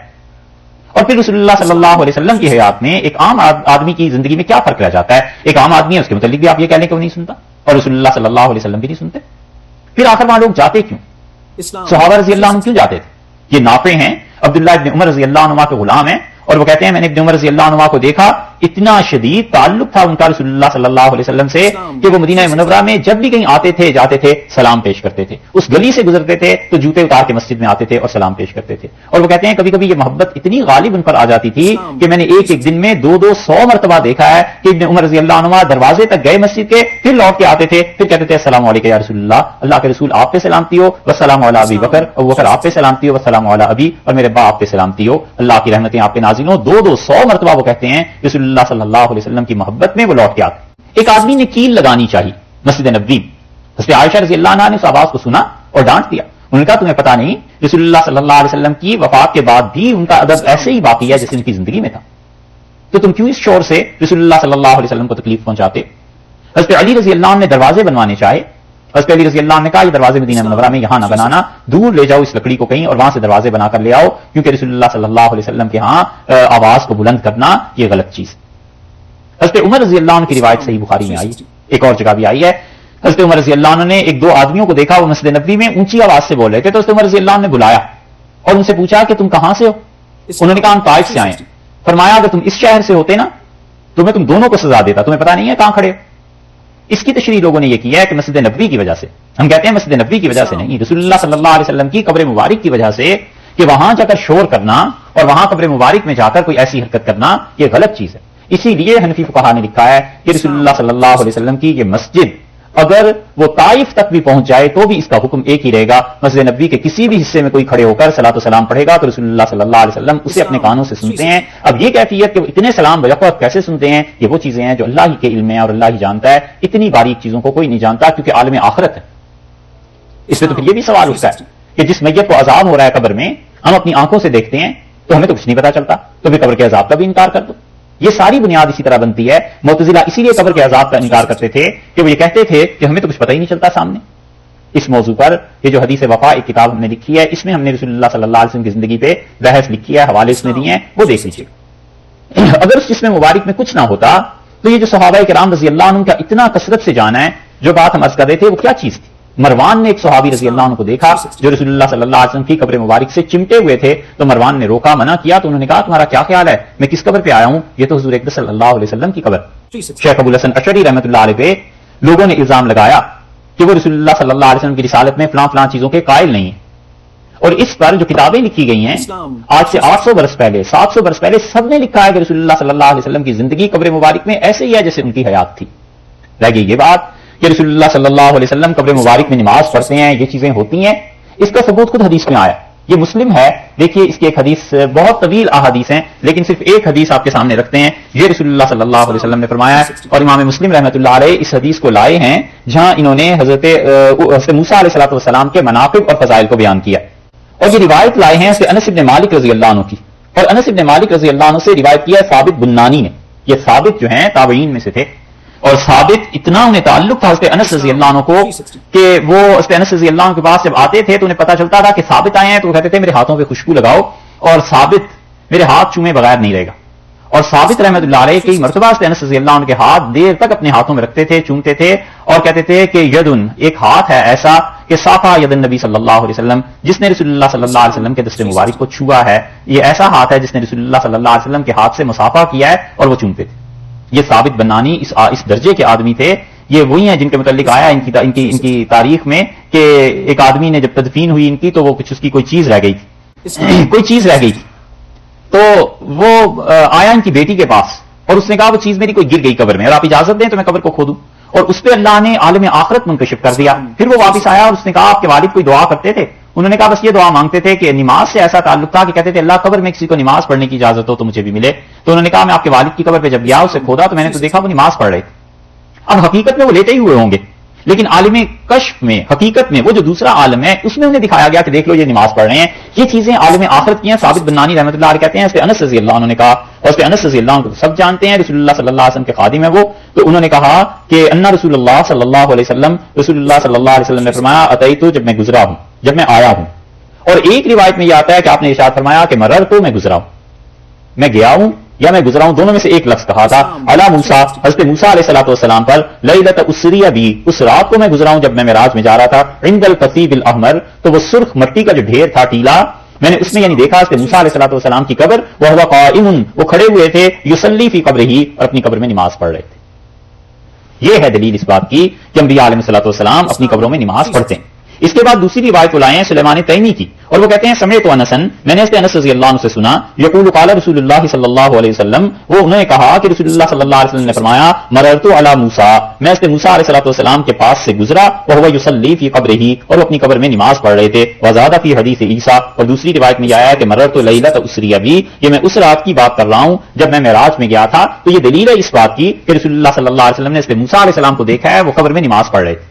اور پھر رسول اللہ صلی اللہ علیہ وسلم کی حیات میں ایک عام آدمی کی زندگی میں کیا فرق رہ جاتا ہے؟ ایک عام آدمی ہے, اس کے متعلق بھی آپ یہ کہہ لیں کہ وہ نہیں سنتا, اور رسول اللہ صلی اللہ علیہ وسلم بھی نہیں سنتے. پھر آخر وہاں لوگ جاتے کیوں؟ صحابہ رضی اللہ عنہ کیوں جاتے تھے؟ یہ نافع ہیں, عبداللہ ابن عمر رضی اللہ عنہ کے غلام ہیں, اور وہ کہتے ہیں میں نے ابن عمر رضی اللہ عنہ کو دیکھا, اتنا شدید تعلق تھا ان کا رسول اللہ صلی اللہ علیہ وسلم سے کہ وہ مدینہ منورہ میں جب بھی کہیں آتے تھے جاتے تھے سلام پیش کرتے تھے. اس گلی سے گزرتے تھے تو جوتے اتار کے مسجد میں آتے تھے اور سلام پیش کرتے تھے. اور وہ کہتے ہیں کبھی کبھی یہ محبت اتنی غالب ان پر آ جاتی تھی کہ میں نے ایک دن میں 200 مرتبہ دیکھا ہے کہ ابن عمر رضی اللہ عنہ دروازے تک گئے مسجد کے, پھر لوٹ کے آتے تھے, پھر کہتے تھے السلام علیکم یا رسول اللہ, اللہ کے رسول آپ پہ سلامتی ہو, والسلام علی ابی بکر, ابو بکر آپ پہ سلامتی ہو, والسلام علی ابی, اور میرے ابا آپ پہ سلامتی ہو, اللہ کی رحمتیں آپ پہ نازل ہوں. 200 مرتبہ وہ کہتے ہیں رسول اللہ صلی اللہ علیہ وسلم کی محبت میں وہ لوٹ کے آتے. ایک آدمی نے کیل لگانی چاہیے مسجد نبوی, حضرت عائشہ رضی اللہ عنہا نے اس آواز کو سنا اور ڈانٹ دیا. انہوں نے کہا تمہیں پتا نہیں رسول اللہ صلی اللہ علیہ وسلم کی وفات کے بعد بھی ان کا ادب ایسے ہی باقی ہے جیسے ان کی زندگی میں تھا, تو تم کیوں اس شور سے رسول اللہ صلی اللہ علیہ وسلم کو تکلیف پہنچاتے؟ حضرت علی رضی اللہ عنہ نے دروازے بنوانے چاہے, حضرت علی رضی اللہ عنہ نے کہا یہ دروازے مدینہ منورہ میں یہاں نہ بنانا, دور لے جاؤ اس لکڑی کو کہیں اور وہاں سے دروازے بنا کر لے آؤ, کیونکہ رسول اللہ صلی اللہ علیہ وسلم کے ہاں آواز کو بلند کرنا یہ غلط چیز. حضرت عمر رضی اللہ عنہ کی روایت صحیح بخاری میں آئی, ایک اور جگہ بھی آئی ہے. حضرت عمر رضی اللہ عنہ نے ایک دو آدمیوں کو دیکھا, وہ مسجد نبوی میں اونچی آواز سے بول رہے تھے, تو حضرت عمر رضی اللہ عنہ نے بلایا اور ان سے پوچھا کہ تم کہاں سے ہو؟ انہوں نے کہا ہم طائف سے آئے ہیں. فرمایا اگر تم اس شہر سے ہوتے نا تو میں تم دونوں کو سزا دیتا, تمہیں پتا نہیں ہے کہاں کھڑے ہو. اس کی تشریح لوگوں نے یہ کیا ہے کہ مسجد نبوی کی وجہ سے, ہم کہتے ہیں مسجد نبوی کی وجہ سے نہیں, رسول اللہ صلی اللہ علیہ وسلم کی قبر مبارک کی وجہ سے, کہ وہاں جا کر شور کرنا اور وہاں قبر مبارک میں جا کر کوئی ایسی حرکت کرنا یہ غلط چیز ہے. اسی لیے حنفی فقہا نے لکھا ہے کہ رسول اللہ صلی اللہ علیہ وسلم کی یہ مسجد اگر وہ طائف تک بھی پہنچ جائے تو بھی اس کا حکم ایک ہی رہے گا. مسجد نبوی کے کسی بھی حصے میں کوئی کھڑے ہو کر صلاۃ و سلام پڑھے گا تو رسول اللہ صلی اللہ علیہ وسلم اسے اپنے کانوں سے سنتے ہیں. اب یہ کیفیت کہ وہ اتنے سلام بیک کیسے سنتے ہیں, یہ وہ چیزیں ہیں جو اللہ ہی کے علم میں اور اللہ ہی جانتا ہے. اتنی باریک چیزوں کو کوئی نہیں جانتا کیونکہ عالم آخرت ہے. اس میں تو پھر یہ بھی سوال اٹھتا ہے کہ جس میت کو عذاب ہو رہا ہے قبر میں ہم اپنی آنکھوں سے دیکھتے ہیں تو ہمیں تو کچھ نہیں پتا چلتا, تو پھر قبر کے عذاب کا بھی انکار کر دو. یہ ساری بنیاد اسی طرح بنتی ہے. معتزلہ اسی لیے قبر کے عذاب کا انکار کرتے تھے کہ وہ یہ کہتے تھے کہ ہمیں تو کچھ پتہ ہی نہیں چلتا سامنے. اس موضوع پر یہ جو حدیث وفا ایک کتاب ہم نے لکھی ہے, اس میں ہم نے رسول اللہ صلی اللہ علیہ وسلم کی زندگی پہ بحث لکھی ہے, حوالے اس میں دیے ہیں, وہ دیکھ لیجیے. اگر اس جسم مبارک میں کچھ نہ ہوتا تو یہ جو صحابہ کرام رضی اللہ عنہ کا اتنا کثرت سے جانا ہے, جو بات ہم عرض کر رہے تھے, وہ کیا چیز تھی؟ مروان نے ایک صحابی رضی اللہ عنہ کو دیکھا جو رسول اللہ صلی اللہ علیہ وسلم کی قبر مبارک سے چمٹے ہوئے تھے, تو مروان نے روکا, منع کیا, تو انہوں نے کہا تمہارا کیا خیال ہے, میں کس قبر پہ آیا ہوں؟ یہ تو حضور اکرم صلی اللہ علیہ وسلم کی قبر. شیخ ابو الحسن اشعری رحمۃ اللہ علیہ پہ لوگوں نے الزام لگایا کہ وہ رسول اللہ صلی اللہ علیہ وسلم کی رسالت میں فلاں فلاں چیزوں کے قائل نہیں ہیں, اور اس پر جو کتابیں لکھی گئی ہیں آج سے 800 برس پہلے 700 برس پہلے, سب نے لکھا ہے کہ رسول اللہ صلی اللہ علیہ وسلم کی زندگی قبر مبارک میں ایسے ہی ہے جیسے ان کی حیات تھی. رہ گئی یہ بات کہ رسول اللہ صلی اللہ علیہ وسلم قبر مبارک میں نماز پڑھتے ہیں, یہ چیزیں ہوتی ہیں, اس کا ثبوت خود حدیث میں آیا. یہ مسلم ہے, دیکھیے اس کی ایک حدیث, بہت طویل احادیث ہیں لیکن صرف ایک حدیث آپ کے سامنے رکھتے ہیں. یہ رسول اللہ صلی اللہ علیہ وسلم نے فرمایا ہے, اور امام مسلم رحمۃ اللہ علیہ اس حدیث کو لائے ہیں جہاں انہوں نے حضرت موسیٰ علیہ الصلوۃ والسلام کے مناقب اور فضائل کو بیان کیا, اور یہ روایت لائے ہیں انس بن مالک رضی اللہ عنہ کی, اور انس بن مالک رضی اللہ عنہ سے روایت کیا ہے ثابت بنانی نے. یہ ثابت جو ہیں تابعین میں سے تھے, اور ثابت اتنا انہیں تعلق تھا حضرت انس رضی اللہ عنہ کو کہ وہ حضرت انس رضی اللہ عنہ کے پاس جب آتے تھے تو انہیں پتا چلتا تھا کہ ثابت آئے ہیں, تو وہ کہتے تھے میرے ہاتھوں پہ خوشبو لگاؤ, اور ثابت میرے ہاتھ چومے بغیر نہیں رہے گا. اور ثابت رحمۃ اللہ علیہ کئی مرتبہ حضرت انس رضی اللہ عنہ کے ہاتھ دیر تک اپنے ہاتھوں میں رکھتے تھے, چومتے تھے, اور کہتے تھے کہ یدن, ایک ہاتھ ہے ایسا کہ صافا ید النبی صلی اللہ علیہ وسلم, جس نے رسول اللہ صلی اللہ علیہ وسلم کے دست مبارک کو چھوا ہے, یہ ایسا ہاتھ ہے جس نے رسول اللہ صلی اللہ علیہ وسلم کے ہاتھ سے مصافحہ کیا ہے, اور وہ چومتے تھے. یہ ثابت بنانی اس درجے کے آدمی تھے. یہ وہی ہیں جن کے متعلق آیا ان کی تاریخ میں کہ ایک آدمی نے جب تدفین ہوئی ان کی, تو وہ کچھ اس کی کوئی چیز رہ گئی تھی, کوئی چیز رہ گئی تھی, تو وہ آیا ان کی بیٹی کے پاس, اور اس نے کہا وہ چیز میری کوئی گر گئی قبر میں, اور آپ اجازت دیں تو میں قبر کو کھودوں. اور اس پہ اللہ نے عالم آخرت منکشف کر دیا. پھر وہ واپس آیا اور اس نے کہا آپ کے والد کوئی دعا کرتے تھے؟ انہوں نے کہا بس یہ دعا مانگتے تھے کہ نماز سے ایسا تعلق تھا کہ کہتے تھے اللہ قبر میں کسی کو نماز پڑھنے کی اجازت ہو تو مجھے بھی ملے. تو انہوں نے کہا میں آپ کے والد کی قبر پہ جب گیا, اسے کھودا تو میں نے تو دیکھا وہ نماز پڑھ رہے تھے. اب حقیقت میں وہ لیتے ہی ہوئے ہوں گے، لیکن عالم کشف میں حقیقت میں وہ جو دوسرا عالم ہے اس میں انہیں دکھایا گیا کہ دیکھ لو یہ نماز پڑھ رہے ہیں. یہ چیزیں عالم آخرت کی ہیں. ثابت بنانی رحمۃ اللہ علیہ کہتے ہیں اس پہ انس رضی اللہ عنہ نے کہا، اور اس پہ انس رضی اللہ عنہ کو سب جانتے ہیں، رسول اللہ صلی اللہ علیہ وسلم کے خادم ہیں وہ. تو انہوں نے کہا کہ ان رسول اللہ صلی اللہ علیہ وسلم، رسول اللہ صلی اللہ علیہ وسلم نے فرمایا اتیت، جب میں گزرا ہوں، جب میں آیا ہوں. اور ایک روایت میں یہ آتا ہے کہ آپ نے ارشاد فرمایا کہ مررت، میں گزرا ہوں، میں گیا ہوں یا میں گزرا ہوں، دونوں میں سے ایک لفظ کہا تھا. علی موسیٰ، حضرت موسیٰ علیہ الصلوۃ والسلام پر، لیلۃ اسری بی، اس رات کو میں گزرا ہوں جب میں معراج میں جا رہا تھا. عند القصیب الاحمر، تو وہ سرخ مٹی کا جو ڈھیر تھا ٹیلا، میں نے اس میں یعنی دیکھا حضرت موسیٰ علیہ الصلوۃ والسلام کی قبر، وہو قائم، وہ کھڑے ہوئے تھے، یصلی فی قبرہ، اور اپنی قبر میں نماز پڑھ رہے تھے. یہ ہے دلیل اس بات کی کہ انبیاء علیہ الصلوۃ والسلام اپنی قبروں میں نماز پڑھتے ہیں. اس کے بعد دوسری روایت لائے ہیں سلیمان تیمی کی، اور وہ کہتے ہیں سمعت انسن، میں نے اس انس رضی اللہ عنہ سے سنا، یقول قال رسول اللہ صلی اللہ علیہ وسلم، وہ انہوں نے کہا کہ رسول اللہ صلی اللہ علیہ وسلم نے فرمایا مررت علی موسیٰ، میں اس موسیٰ علیہ الصلوۃ والسلام کے پاس سے گزرا، وهو یصلی فی قبرہ، اور وہ اپنی قبر میں نماز پڑھ رہے تھے. وزاد فی حدیث عیسیٰ، اور دوسری روایت میں یہ آیا ہے کہ مررت لیلۃ اسری بی، یہ میں اس رات کی بات کر رہا ہوں جب میں معراج میں گیا تھا. تو یہ دلیل ہے اس بات کی کہ رسول اللہ صلی اللہ علیہ وسلم نے اس موسیٰ علیہ السلام کو دیکھا ہے، وہ قبر میں نماز پڑھ رہے تھے.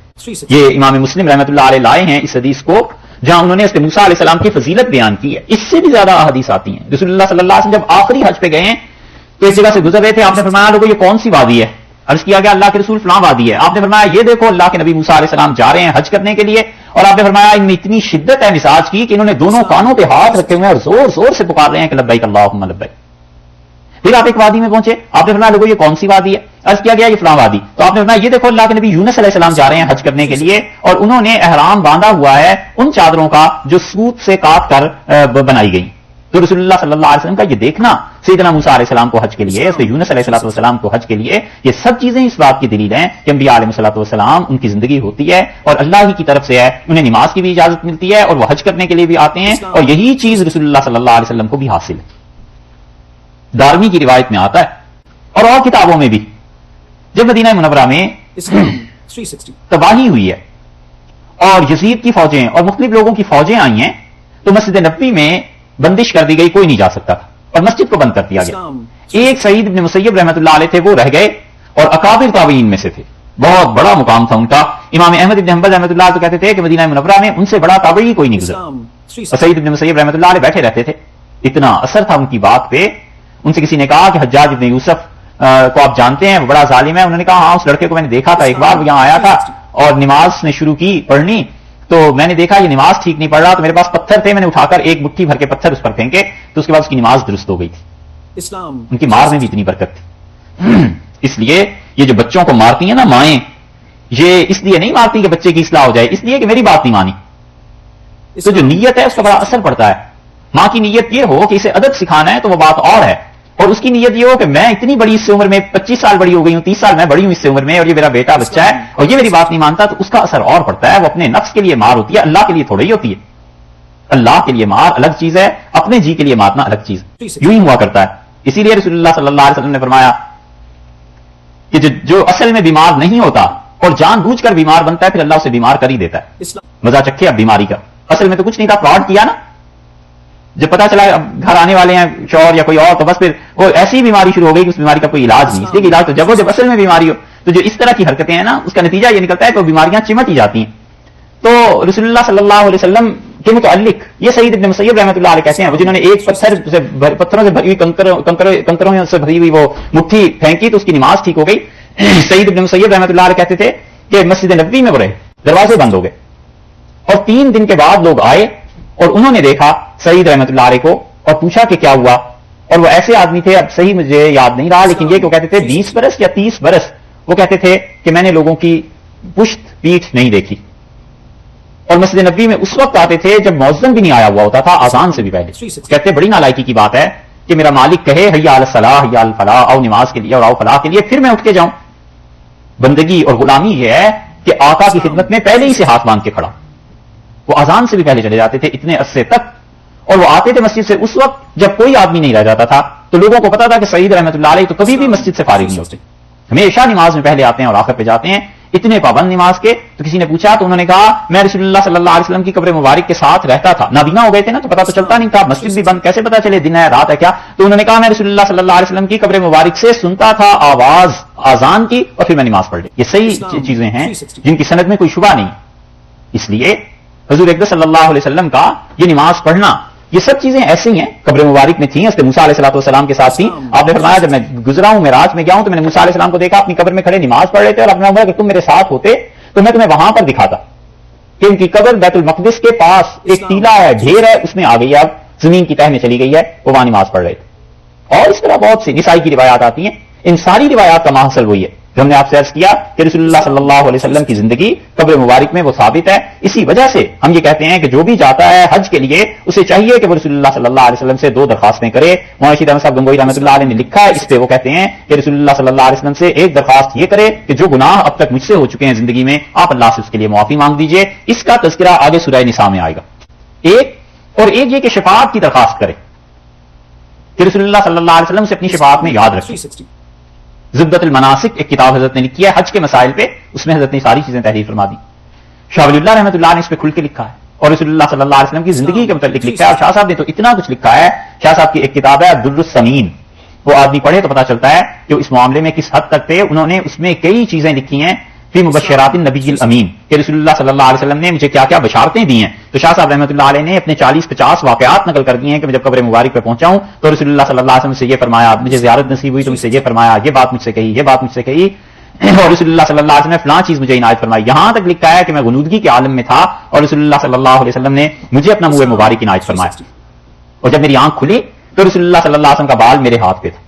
یہ امام مسلم رحمۃ اللہ علیہ لائے ہیں اس حدیث کو، جہاں انہوں نے اس موسیٰ علیہ السلام کی فضیلت بیان کی ہے. اس سے بھی زیادہ احادیث آتی ہیں. رسول اللہ صلی اللہ علیہ وسلم جب آخری حج پہ گئے ہیں تو اس جگہ سے گزر رہے تھے، آپ نے فرمایا لوگوں یہ کون سی وادی ہے؟ عرض کیا گیا اللہ کے رسول فلاں وادی ہے. آپ نے فرمایا یہ دیکھو اللہ کے نبی موسیٰ علیہ السلام جا رہے ہیں حج کرنے کے لیے، اور آپ نے فرمایا ان میں اتنی شدت ہے مزاج کی کہ انہوں نے دونوں کانوں پہ ہاتھ رکھے ہوئے ہیں اور زور زور سے پکار رہے ہیں کہ لبیک اللہم لبیک. پھر آپ ایک وادی میں پہنچے، آپ نے فرمایا لوگوں یہ کون سی وادی ہے؟ عرض کیا گیا یہ فلاں وادی. تو آپ نے فرمایا یہ دیکھو اللہ کے نبی یونس علیہ السلام جا رہے ہیں حج کرنے کے لیے، اور انہوں نے احرام باندھا ہوا ہے ان چادروں کا جو سوت سے کاٹ کر بنائی گئی. تو رسول اللہ صلی اللہ علیہ وسلم کا یہ دیکھنا سیدنا موسیٰ علیہ السلام کو حج کے لیے، یونس علیہ السلام کو حج کے لیے، یہ سب چیزیں اس بات کی دلیل ہیں کہ انبیاء علیہ الصلوۃ والسلام ان کی زندگی ہوتی ہے اور اللہ ہی کی طرف سے ہے، انہیں نماز کی بھی اجازت ملتی ہے اور وہ حج کرنے کے لیے بھی آتے ہیں، اور یہی چیز رسول اللہ صلی اللہ علیہ وسلم کو بھی حاصل ہے. دارمی کی روایت میں آتا ہے اور کتابوں میں بھی، جب مدینہ منورہ میں تباہی ہوئی ہے اور یزید کی فوجیں اور مختلف لوگوں کی فوجیں آئی ہیں، تو مسجد نبوی میں بندش کر دی گئی، کوئی نہیں جا سکتا تھا اور مسجد کو بند کر دیا گیا. ایک سعید بن مسیب رحمۃ اللہ علیہ تھے، وہ رہ گئے اور اکابر تابعین میں سے تھے، بہت بڑا مقام تھا ان کا. امام احمد بن حنبل رحمۃ اللہ تو کہتے تھے کہ مدینہ منورہ میں ان سے بڑا تابعی کوئی نہیں گزرا. اور سعید بن مسیب رحمۃ اللہ علیہ بیٹھے رہتے تھے، اتنا اثر تھا ان کی بات پہ. ان سے کسی نے کہا کہ حجاج بن یوسف کو آپ جانتے ہیں، وہ بڑا ظالم ہے. انہوں نے کہا ہاں اس لڑکے کو میں نے دیکھا تھا، ایک بار وہ یہاں آیا تھا اور نماز نے شروع کی پڑھنی، تو میں نے دیکھا یہ نماز ٹھیک نہیں پڑھ رہا، تو میرے پاس پتھر تھے، میں نے اٹھا کر ایک مٹھی بھر کے پتھر اس پر پھینکے، تو اس کے بعد اس کی نماز درست ہو گئی تھی. ان کی مار میں بھی اتنی برکت تھی. اس لیے یہ جو بچوں کو مارتی ہیں نا مائیں، یہ اس لیے نہیں مارتی کہ بچے کی اصلاح ہو جائے، اس لیے کہ میری بات نہیں مانی. تو جو نیت ہے اس کا بڑا اثر پڑتا ہے. ماں کی نیت یہ ہو کہ اسے ادب سکھانا ہے تو وہ بات اور ہے، اور اس کی نیت یہ ہو کہ میں اتنی بڑی اس سے عمر میں 25 سال بڑی ہو گئی ہوں، 30 سال میں بڑی ہوں اس سے عمر میں، اور یہ میرا بیٹا بچہ ہے اور یہ میری بات نہیں مانتا، تو اس کا اثر اور پڑتا ہے. وہ اپنے نفس کے لیے مار ہوتی ہے، اللہ کے لیے تھوڑی ہی ہوتی ہے. اللہ کے لیے مار الگ چیز ہے، اپنے جی کے لیے مارنا الگ چیز. یوں ہی ہوا کرتا ہے. اسی لیے رسول اللہ صلی اللہ علیہ وسلم نے فرمایا کہ جو اصل میں بیمار نہیں ہوتا اور جان بوجھ کر بیمار بنتا ہے، پھر اللہ اسے بیمار کر ہی دیتا ہے. مزہ چکھے اب بیماری کا، اصل میں تو کچھ نہیں تھا، فراڈ کیا نا، جب پتا چلا اب گھر آنے والے ہیں شوہر یا کوئی اور، تو بس پھر وہ ایسی بیماری شروع ہو گئی کہ اس بیماری کا کوئی علاج نہیں. اس لیے علاج تو جب اصل میں بیماری ہو، تو جو اس طرح کی حرکتیں ہیں نا، اس کا نتیجہ یہ نکلتا ہے کہ وہ بیماریاں چمٹ ہی جاتی ہیں. تو رسول اللہ صلی اللہ علیہ وسلم کے متعلق یہ سعید بن مسیب رحمۃ اللہ علیہ کہتے ہیں، وہ جنہوں نے ایک پتھروں سے بھری ہوئی کنکروں سے بھری ہوئی وہ مٹھی پھینکی تو اس کی نماز ٹھیک ہو گئی. سعید بن مسیب رحمۃ اللہ علیہ کہتے تھے کہ مسجد نبوی میں وہ رہے، دروازے بند ہو گئے، اور 3 دن کے بعد لوگ آئے اور انہوں نے دیکھا سعید رحمۃ اللہ علیہ کو اور پوچھا کہ کیا ہوا. اور وہ ایسے آدمی تھے، اب صحیح مجھے یاد نہیں رہا، لیکن یہ کہ وہ کہتے تھے 20 برس یا 30 برس وہ کہتے تھے کہ میں نے لوگوں کی پشت پیٹھ نہیں دیکھی. اور مسجد نبوی میں اس وقت آتے تھے جب مؤذن بھی نہیں آیا ہوا ہوتا تھا، اذان سے بھی پہلے. کہتے بڑی نالائکی کی بات ہے کہ میرا مالک کہے حی علی الصلاح حی علی الفلاح، آؤ نماز کے لیے اور آؤ فلاح کے لیے، پھر میں اٹھ کے جاؤں. بندگی اور غلامی یہ ہے کہ آقا کی خدمت میں پہلے ہی سے ہاتھ باندھ کے کھڑا. وہ اذان سے بھی پہلے چلے جاتے تھے اتنے عرصے تک، اور وہ آتے تھے مسجد سے اس وقت جب کوئی آدمی نہیں رہ جاتا تھا. تو لوگوں کو پتا تھا کہ سعید رحمۃ اللہ علیہ تو کبھی بھی مسجد سے فارغ نہیں ہوتے، ہمیشہ نماز میں پہلے آتے ہیں اور آخر پہ جاتے ہیں. اتنے پابند نماز کے. تو کسی نے پوچھا تو انہوں نے کہا میں رسول اللہ صلی اللہ علیہ وسلم کی قبر مبارک کے ساتھ رہتا تھا. نابینا ہو گئے تھے نا, تو پتا تو چلتا نہیں تھا, مسجد بھی بند, کیسے پتا چلے دن ہے رات ہے کیا. تو انہوں نے کہا میں رسول اللہ صلی اللہ علیہ وسلم کی قبر مبارک سے سنتا تھا آواز اذان کی, اور پھر میں نماز پڑھ لی. یہ صحیح چیزیں ہیں جن کی سند میں کوئی شبہ نہیں. اس لیے حضور اقدس صلی اللہ علیہ وسلم کا یہ نماز پڑھنا, یہ سب چیزیں ایسی ہیں قبر مبارک میں تھیں, حضرت موسیٰ علیہ الصلوۃ والسلام کے ساتھ تھیں. آپ نے فرمایا جب میں گزرا ہوں معراج میں گیا ہوں تو میں نے موسیٰ علیہ السلام کو دیکھا اپنی قبر میں کھڑے نماز پڑھ رہے تھے, اور اپنا کہ تم میرے ساتھ ہوتے تو میں تمہیں وہاں پر دکھاتا کہ ان کی قبر بیت المقدس کے پاس ایک ٹیلا ہے, ڈھیر ہے, اس میں آ گئی ہے, اب زمین کی تہ میں چلی گئی ہے, وہ وہاں نماز پڑھ رہے تھے. اور اس طرح بہت سی نسائی کی روایات آتی ہیں. ان ساری روایات کا ماحصل وہی ہے جو ہم نے آپ سے عرض کیا کہ رسول اللہ صلی اللہ علیہ وسلم کی زندگی قبر مبارک میں وہ ثابت ہے. اسی وجہ سے ہم یہ کہتے ہیں کہ جو بھی جاتا ہے حج کے لیے اسے چاہیے کہ وہ رسول اللہ صلی اللہ علیہ وسلم سے 2 درخواستیں کرے. مولانا رشید احمد صاحب گنگوئی رحمۃ اللہ علیہ نے لکھا ہے, اس پہ وہ کہتے ہیں کہ رسول اللہ صلی اللہ علیہ وسلم سے ایک درخواست یہ کرے کہ جو گناہ اب تک مجھ سے ہو چکے ہیں زندگی میں, آپ اللہ سے اس کے لیے معافی مانگ دیجئے. اس کا تذکرہ آگے سورہ نساء میں آئے گا. ایک یہ کہ شفاعت کی درخواست کرے کہ رسول اللہ صلی اللہ علیہ وسلم سے اپنی شفاعت میں یاد رکھے. زبدۃ المناسک ایک کتاب حضرت نے لکھی ہے حج کے مسائل پہ, اس میں حضرت نے ساری چیزیں تحریر فرما دی. شاہ ولی اللہ رحمۃ اللہ نے اس پہ کھل کے لکھا ہے, اور رسول اللہ صلی اللہ علیہ وسلم کی زندگی کے متعلق لکھا ہے. اور شاہ صاحب نے تو اتنا کچھ لکھا ہے. شاہ صاحب کی ایک کتاب ہے در السمین, وہ آدمی پڑھے تو پتا چلتا ہے کہ اس معاملے میں کس حد تک تھے. انہوں نے اس میں کئی چیزیں لکھی ہیں فی مبشرات النبی الامین, کہ رسول اللہ صلی اللہ علیہ وسلم نے مجھے کیا کیا بشارتیں دی ہیں. تو شاہ صاحب رحمۃ اللہ علیہ نے اپنے 40-50 واقعات نقل کر دیے ہیں کہ میں جب قبر مبارک پہ پہنچا ہوں تو رسول اللہ صلی اللہ علیہ وسلم سے یہ فرمایا, مجھے زیارت نصیب ہوئی تو مجھ سے یہ فرمایا, یہ بات مجھ سے کہی, یہ بات مجھ سے کہی, اور رسول اللہ صلی اللہ علیہ وسلم نے فلاں چیز مجھے عنایت فرمائی. یہاں تک لکھا ہے کہ میں غنودگی کے عالم میں تھا اور رسول اللہ صلی اللہ علیہ وسلم نے مجھے اپنا منہ مبارک عنایت فرمایا, اور جب میری آنکھ کھلی تو رسول اللہ صلی اللہ علیہ وسلم کا بال میرے ہاتھ پہ تھا.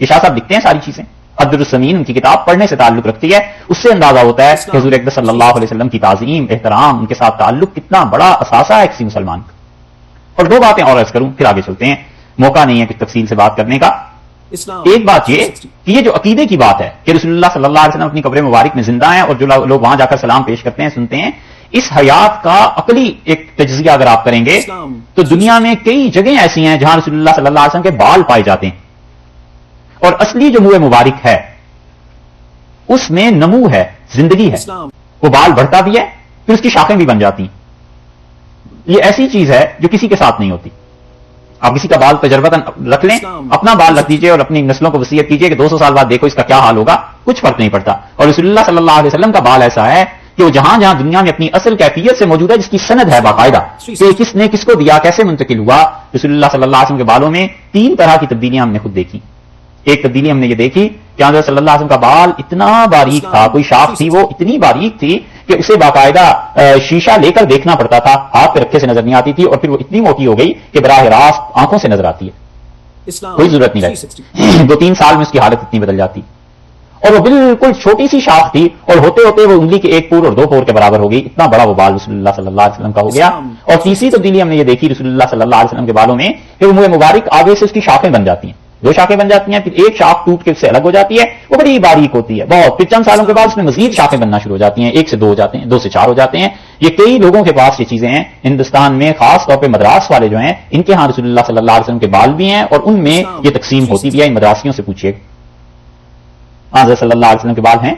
یہ شاہ صاحب لکھتے ہیں ساری چیزیں. عبد السمین ان کی کتاب پڑھنے سے تعلق رکھتی ہے. اس سے اندازہ ہوتا ہے کہ حضور اقدس صلی اللہ علیہ وسلم کی تعظیم, احترام, ان کے ساتھ تعلق کتنا بڑا اثاثہ ہے کسی مسلمان کا. اور 2 باتیں اور عرض کروں پھر آگے چلتے ہیں, موقع نہیں ہے کچھ تفصیل سے بات کرنے کا. ایک بات یہ کہ یہ جو عقیدے کی بات ہے کہ رسول اللہ صلی اللہ علیہ وسلم اپنی قبر مبارک میں زندہ ہیں, اور جو لوگ وہاں جا کر سلام پیش کرتے ہیں, سنتے ہیں, اس حیات کا عقلی ایک تجزیہ اگر آپ کریں گے تو دنیا میں کئی جگہیں ایسی ہیں جہاں رسول اللہ صلی اللہ علیہ وسلم کے بال پائے جاتے ہیں, اور اصلی جو منہ مبارک ہے اس میں نمو ہے, زندگی ہے. وہ بال بڑھتا بھی ہے, پھر اس کی شاخیں بھی بن جاتی ہیں. یہ ایسی چیز ہے جو کسی کے ساتھ نہیں ہوتی. آپ کسی کا بال تجربہ رکھ لیں, اپنا بال رکھ دیجئے اور اپنی نسلوں کو وصیت کیجئے کہ 200 سال بعد دیکھو اس کا کیا حال ہوگا, کچھ فرق نہیں پڑتا. اور رسول اللہ صلی اللہ علیہ وسلم کا بال ایسا ہے کہ وہ جہاں جہاں دنیا میں اپنی اصل کیفیت سے موجود ہے, جس کی سند ہے باقاعدہ کہ کس نے کس کو دیا, کیسے منتقل ہوا. رسول اللہ صلی اللہ علیہ وسلم کے بالوں میں 3 طرح کی تبدیلیاں ہم نے خود دیکھی. ایک تبدیلی ہم نے یہ دیکھی کہ حضرت صلی اللہ علیہ وسلم کا بال اتنا باریک تھا, کوئی شاخ تھی وہ اتنی باریک تھی کہ اسے باقاعدہ شیشہ لے کر دیکھنا پڑتا تھا, ہاتھ پہ رکھے سے نظر نہیں آتی تھی, اور پھر وہ اتنی موٹی ہو گئی کہ براہ راست آنکھوں سے نظر آتی ہے, کوئی ضرورت نہیں رہتی. 2-3 سال میں اس کی حالت اتنی بدل جاتی. اور وہ بالکل چھوٹی سی شاخ تھی, اور ہوتے ہوتے وہ انگلی کے 1 پور اور 2 پور کے برابر ہو گئی. اتنا بڑا وہ بال رسول اللہ صلی اللہ علیہ وسلم کا ہو گیا. اور تیسری تبدیلی ہم نے یہ دیکھی رسول اللہ صلی اللہ علیہ وسلم کے بالوں میں کہ وہ منہ مبارک آگے سے اس کی شاخیں بن جاتی ہیں, 2 شاخیں بن جاتی ہیں, پھر ایک شاخ ٹوٹ کے اس سے الگ ہو جاتی ہے, وہ بڑی باریک ہوتی ہے بہت. پھر چند سالوں کے بعد اس میں مزید شاخیں بننا شروع ہو جاتی ہیں, 1 سے 2 ہو جاتے ہیں, 2 سے 4 ہو جاتے ہیں. یہ کئی لوگوں کے پاس یہ چیزیں ہیں ہندوستان میں, خاص طور پہ مدراس والے جو ہیں, ان کے ہاں رسول اللہ صلی اللہ علیہ وسلم کے بال بھی ہیں, اور ان میں یہ تقسیم ہوتی بھی ہے. ان مدراسیوں سے پوچھیے حضرت صلی اللہ علیہ وسلم کے بال ہیں.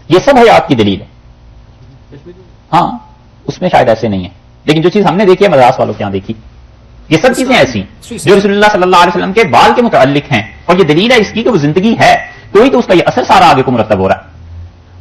یہ سب حیات کی دلیل ہے. ہاں اس میں شاید ایسے نہیں ہے, لیکن جو چیز ہم نے دیکھی ہے مدراس والوں کے یہاں دیکھی, یہ سب چیزیں ایسی جو رسول اللہ صلی اللہ علیہ وسلم کے بال کے متعلق ہیں, اور یہ دلیل ہے اس کی کہ وہ زندگی ہے, کوئی تو اس کا یہ اثر سارا آگے کو مرتب ہو رہا ہے.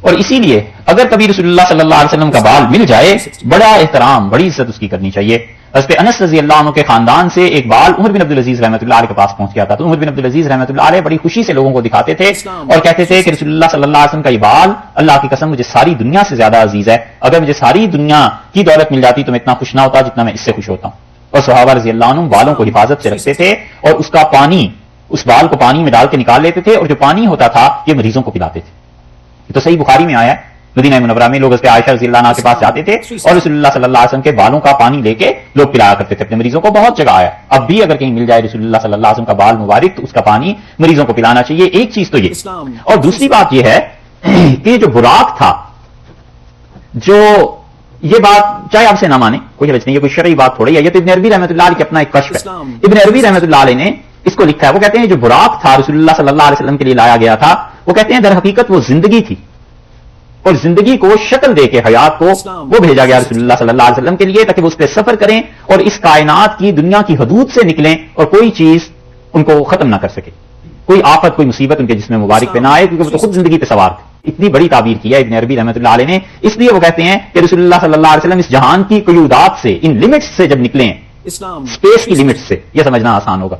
اور اسی لیے اگر کبھی رسول اللہ صلی اللہ علیہ وسلم کا بال مل جائے, بڑا احترام, بڑی عزت اس کی کرنی چاہیے. حضرت انس رضی اللہ عنہ کے خاندان سے ایک بال عمر بن عبدالعزیز رحمۃ اللہ علیہ کے پاس پہنچ گیا تھا. تو عمر بن عبدالعزیز رحمۃ اللہ علیہ بڑی خوشی سے لوگوں کو دکھاتے تھے اور کہتے تھے کہ رسول اللہ صلی اللہ علیہ وسلم کا یہ بال, اللہ کی قسم مجھے ساری دنیا سے زیادہ عزیز ہے, اگر مجھے ساری دنیا کی دولت مل جاتی تو میں اتنا خوش نہ ہوتا جتنا میں اس سے خوش ہوتا ہوں. اور صحابہ رضی اللہ عنہ بالوں کو حفاظت سے رکھتے تھے, اور اس کا پانی, اس بال کو پانی میں ڈال کے نکال لیتے تھے, اور جو پانی ہوتا تھا یہ مریضوں کو پلاتے تھے. یہ تو صحیح بخاری میں آیا ہے. مدینہ منورہ میں لوگ حضرت عائشہ رضی اللہ عنہا کے پاس جاتے تھے اور رسول اللہ صلی اللہ علیہ وسلم کے بالوں کا پانی لے کے لوگ پلایا کرتے تھے اپنے مریضوں کو. بہت جگہ آیا, اب بھی اگر کہیں مل جائے رسول اللہ صلی اللہ علیہ وسلم کا بال مبارک تو اس کا پانی مریضوں کو پلانا چاہیے. ایک چیز تو یہ, اور دوسری بات یہ ہے کہ جو براق تھا, جو یہ بات چاہے آپ سے نہ مانے کوئی حرج نہیں, یہ کوئی شرعی بات تھوڑی ہے, یہ تو ابن عربی رحمۃ اللہ علیہ کے اپنا ایک کشف ہے. ابن عربی رحمۃ اللہ علیہ نے اس کو لکھا ہے. وہ کہتے ہیں جو براق تھا رسول اللہ صلی اللہ علیہ وسلم کے لیے لایا گیا تھا, وہ کہتے ہیں در حقیقت وہ زندگی تھی, اور زندگی کو شکل دے کے حیات کو وہ بھیجا گیا رسول اللہ صلی اللہ علیہ وسلم کے لیے، تاکہ وہ اس پہ سفر کریں اور اس کائنات کی دنیا کی حدود سے نکلیں اور کوئی چیز ان کو ختم نہ کر سکے، کوئی آفت کوئی مصیبت ان کے جسم مبارک پہ نہ آئے، کیونکہ وہ تو خود زندگی پہ سوار تھے۔ اتنی بڑی تعبیر کی ہے ابن عربی رحمۃ اللہ علیہ نے، اس لیے وہ کہتے ہیں کہ رسول اللہ صلی اللہ علیہ وسلم اس جہان کی قیودات سے، ان لمٹس سے جب نکلے ہیں، اسپیس کی لمٹس سے، یہ سمجھنا آسان ہوگا،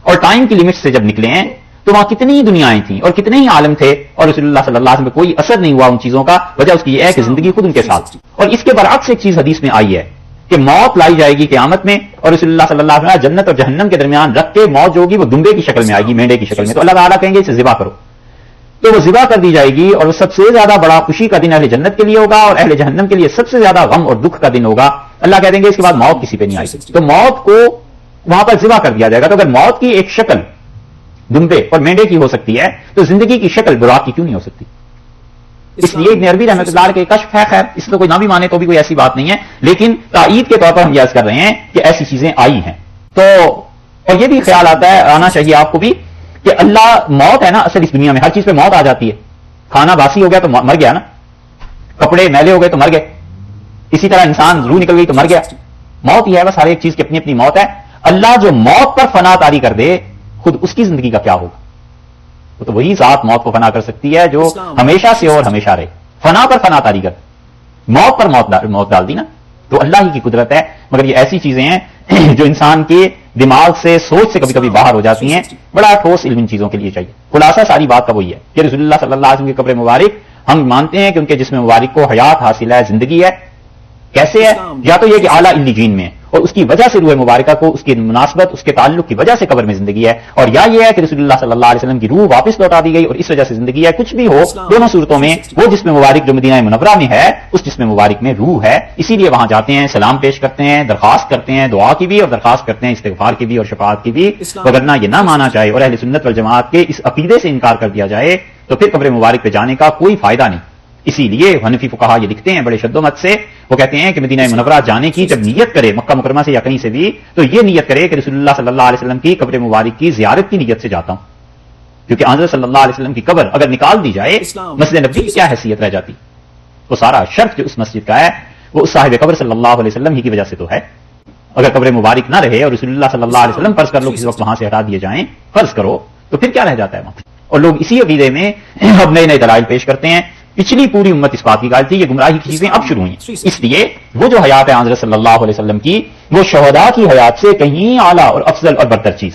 اور ٹائم کی لمٹس سے جب نکلے ہیں تو وہاں کتنی دنیایں تھیں اور کتنے ہی عالم تھے، اور رسول اللہ صلی اللہ علیہ وسلم پہ کوئی اثر نہیں ہوا ان چیزوں کا۔ وجہ اس کی یہ ہے کہ زندگی خود ان کے ساتھ تھی۔ اور اس کے برعکس ایک چیز حدیث میں آئی ہے کہ موت لائی جائے گی قیامت میں، اور رسول اللہ صلی اللہ علیہ وسلم جنت اور جہنم کے درمیان رکھ کے موت جو ہوگی وہ دمبے کی شکل میں آئے گی، مینڈے کی شکل میں، تو اللہ تعالیٰ کہیں گے اسے ذبح کرو، تو وہ ذبح کر دی جائے گی، اور وہ سب سے زیادہ بڑا خوشی کا دن اہل جنت کے لیے ہوگا، اور اہل جہنم کے لیے سب سے زیادہ غم اور دکھ کا دن ہوگا۔ اللہ کہہ دیں گے اس کے بعد موت کسی پہ نہیں آئی، تو موت کو وہاں پر ذبح کر دیا جائے گا۔ تو اگر موت کی ایک شکل دمبے اور مینڈے کی ہو سکتی ہے تو زندگی کی شکل براق کی کیوں نہیں ہو سکتی؟ اس لیے ابن عربی رحمۃ اللہ علیہ کے کشف ہے، خیر اس کو کوئی نہ بھی مانے تو بھی کوئی ایسی بات نہیں ہے، لیکن تائید کے طور پر ہم یاد کر رہے ہیں کہ ایسی چیزیں آئی ہیں۔ تو اور یہ بھی خیال آتا ہے، آنا چاہیے آپ کو بھی، کہ اللہ موت ہے نا، اصل اس دنیا میں ہر چیز پہ موت آ جاتی ہے۔ کھانا باسی ہو گیا تو مر گیا نا، کپڑے میلے ہو گئے تو مر گئے، اسی طرح انسان روح نکل گئی تو مر گیا، موت ہی ہے بس، ہر ایک چیز کی اپنی اپنی موت ہے۔ اللہ جو موت پر فنا طاری کر دے، خود اس کی زندگی کا کیا ہوگا؟ وہ تو وہی ذات موت کو فنا کر سکتی ہے جو ہمیشہ سے اور ہمیشہ رہے، فنا پر فنا طاری کر، موت پر موت ڈال دی نا، تو اللہ ہی کی قدرت ہے۔ مگر یہ ایسی چیزیں ہیں جو انسان کے دماغ سے، سوچ سے کبھی کبھی باہر ہو جاتی ہیں، بڑا ٹھوس علم ان چیزوں کے لیے چاہیے۔ خلاصہ ساری بات کا وہی ہے کہ رسول اللہ صلی اللہ علیہ وسلم کے قبر مبارک ہم مانتے ہیں کہ ان کے جسم مبارک کو حیات حاصل ہے، زندگی ہے۔ کیسے ہے؟ یا تو یہ کہ اعلیٰ علیین میں، اور اس کی وجہ سے روح مبارکہ کو، اس کی مناسبت، اس کے تعلق کی وجہ سے قبر میں زندگی ہے، اور یا یہ ہے کہ رسول اللہ صلی اللہ علیہ وسلم کی روح واپس لوٹا دی گئی اور اس وجہ سے زندگی ہے۔ کچھ بھی ہو، دونوں صورتوں میں وہ جسم مبارک جو مدینہ منورہ میں ہے، اس جسم مبارک میں روح ہے، اسی لیے وہاں جاتے ہیں، سلام پیش کرتے ہیں، درخواست کرتے ہیں، دعا کی بھی اور درخواست کرتے ہیں، استغفار کی بھی اور شفاعت کی بھی۔ وگرنہ یہ نہ مانا جائے اور اہل سنت والجماعت کے اس عقیدے سے انکار کر دیا جائے تو پھر قبر مبارک پہ جانے کا کوئی فائدہ نہیں۔ اسی لیے حنفی فقہا یہ لکھتے ہیں بڑے شد و مت سے، وہ کہتے ہیں کہ مدینہ منورہ جانے کی جب نیت کرے، مکہ مکرمہ سے یا کہیں سے بھی، تو یہ نیت کرے کہ رسول اللہ صلی اللہ علیہ وسلم کی قبر مبارک کی زیارت کی نیت سے جاتا ہوں، کیونکہ حضرت صلی اللہ علیہ وسلم کی قبر اگر نکال دی جائے، مسجد نبوی کی کیا حیثیت رہ جاتی؟ وہ سارا شرف جو اس مسجد کا ہے وہ اس صاحب قبر صلی اللہ علیہ وسلم ہی کی وجہ سے تو ہے۔ اگر قبر مبارک نہ رہے اور رسول اللہ صلی اللہ علیہ وسلم فرض کر لو کسی وقت وہاں سے ہٹا دیے جائیں، فرض کرو، تو پھر کیا رہ جاتا ہے وہاں؟ اور لوگ اسی عقیدے میں اب نئے نئے دلائل پیش کرتے ہیں۔ پچھلی پوری امت اس بات کی قائل تھی، یہ گمراہی کی چیزیں اب شروع ہوئی ہیں، اس لیے وہ جو حیات ہے حضرت صلی اللہ علیہ وسلم کی، وہ شہداء کی حیات سے کہیں اعلیٰ اور افضل اور برتر چیز۔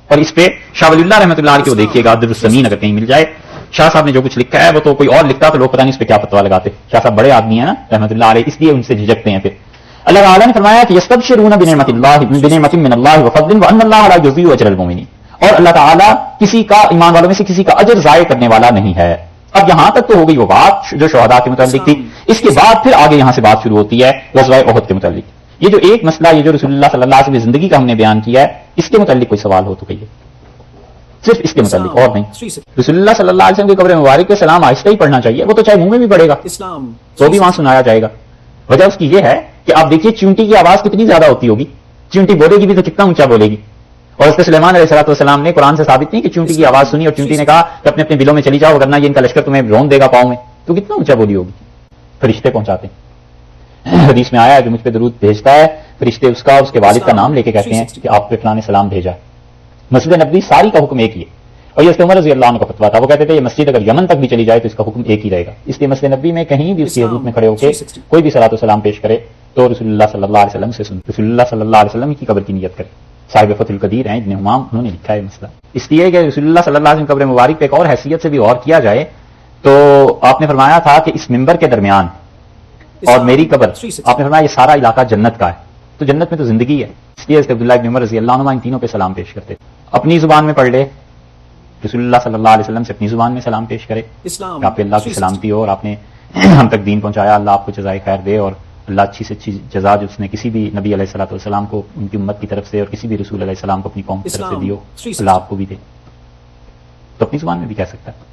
اور اس پہ شاہ ولی اللہ رحمۃ اللہ علیہ کو دیکھیے گا، عبد السمین اگر کہیں مل جائے، شاہ صاحب نے جو کچھ لکھا ہے وہ تو کوئی اور لکھتا تو لوگ پتہ نہیں اس پہ کیا فتویٰ لگاتے۔ شاہ صاحب بڑے آدمی ہیں نا رحمۃ اللہ علیہ، اس لیے ان سے جھجکتے ہیں۔ پھر اللہ تعالیٰ نے فرمایا کہ یستبشرون بنعمت من اللہ وفضل وان اللہ لا یضیع اجر المؤمنین، اور اللہ تعالیٰ کسی کا، ایمان والوں میں سے کسی کا اجر ضائع کرنے والا نہیں ہے۔ اب یہاں تک تو ہو گئی وہ بات جو شہداء کے متعلق تھی، اس کے بعد پھر آگے یہاں سے بات شروع ہوتی ہے غزوہ احد کے متعلق۔ یہ جو ایک مسئلہ، یہ جو رسول اللہ صلی اللہ علیہ وسلم کی زندگی کا ہم نے بیان کیا ہے، اس کے متعلق کوئی سوال ہو تو کہیے، صرف اس کے متعلق اور نہیں۔ رسول اللہ صلی اللہ علیہ وسلم کی قبر مبارک پہ سلام آہستہ ہی پڑھنا چاہیے، وہ تو چاہے منہ میں بھی پڑے گا تو بھی وہاں سنایا جائے گا۔ وجہ اس کی یہ ہے کہ آپ دیکھیے چونٹی کی آواز کتنی زیادہ ہوتی ہوگی، چونٹی بولے گی بھی تو کتنا اونچا بولے گی۔ اور اس کے سلیمان علیہ السلام نے قرآن سے ثابت نہیں کہ چونٹی کی آواز سنی اور چونٹی نے کہا کہ اپنے اپنے بلوں میں چلی جاؤ ورنہ یہ ان کا لشکر تمہیں رون دے گا پاؤں میں، تو کتنا اونچا بولی ہوگی۔ فرشتے پہنچاتے ہیں، حدیث میں آیا ہے جو مجھ پہ درود بھیجتا ہے، فرشتے اس کا، اس کے والد کا نام لے کے کہتے ہیں کہ آپ پہ فلاں نے سلام بھیجا۔ مسجد نبوی ساری کا حکم ایک ہی ہے، اور یہ عمر رضی اللہ عنہ کا فتویٰ تھا، وہ کہتے تھے یہ مسجد اگر یمن تک بھی چلی جائے تو اس کا حکم ایک ہی رہے گا۔ اس لیے مسجد نبوی میں کہیں بھی اس کی حدود میں کھڑے ہو کے کوئی بھی صلاۃ و سلام پیش کرے تو رسول اللہ صلی اللہ علیہ وسلم سے سن، رسول اللہ صلی اللہ علیہ وسلم کی قبر کی نیت کرے۔ صاحب فتح القدیر ہیں ابن حمام، انہوں نے لکھا ہے مسئلہ، اس لیے کہ رسول اللہ صلی اللہ علیہ وسلم قبر مبارک پہ ایک اور حیثیت سے بھی غور کیا جائے تو آپ نے فرمایا تھا کہ اس ممبر کے درمیان اور میری قبر، آپ نے فرمایا یہ سارا علاقہ جنت کا ہے، تو جنت میں تو زندگی ہے، اس لیے عبداللہ ابن عمر رضی اللہ عنہ ان تینوں پہ سلام پیش کرتے، اپنی زبان میں پڑھ لے، رسول اللہ صلی اللہ علیہ وسلم سے اپنی زبان میں سلام پیش کرے، آپ پہ اللہ کی سلامتی ہو اور آپ نے ہم تک دین پہنچایا، اللہ آپ کو جزائے خیر دے، اور اللہ اچھی سے اچھی جزا جو اس نے کسی بھی نبی علیہ الصلوۃ والسلام کو ان کی امت کی طرف سے اور کسی بھی رسول علیہ السلام کو اپنی قوم کی طرف سے دیو، اللہ آپ کو بھی دے، تو اپنی زبان میں بھی کہہ سکتا ہے۔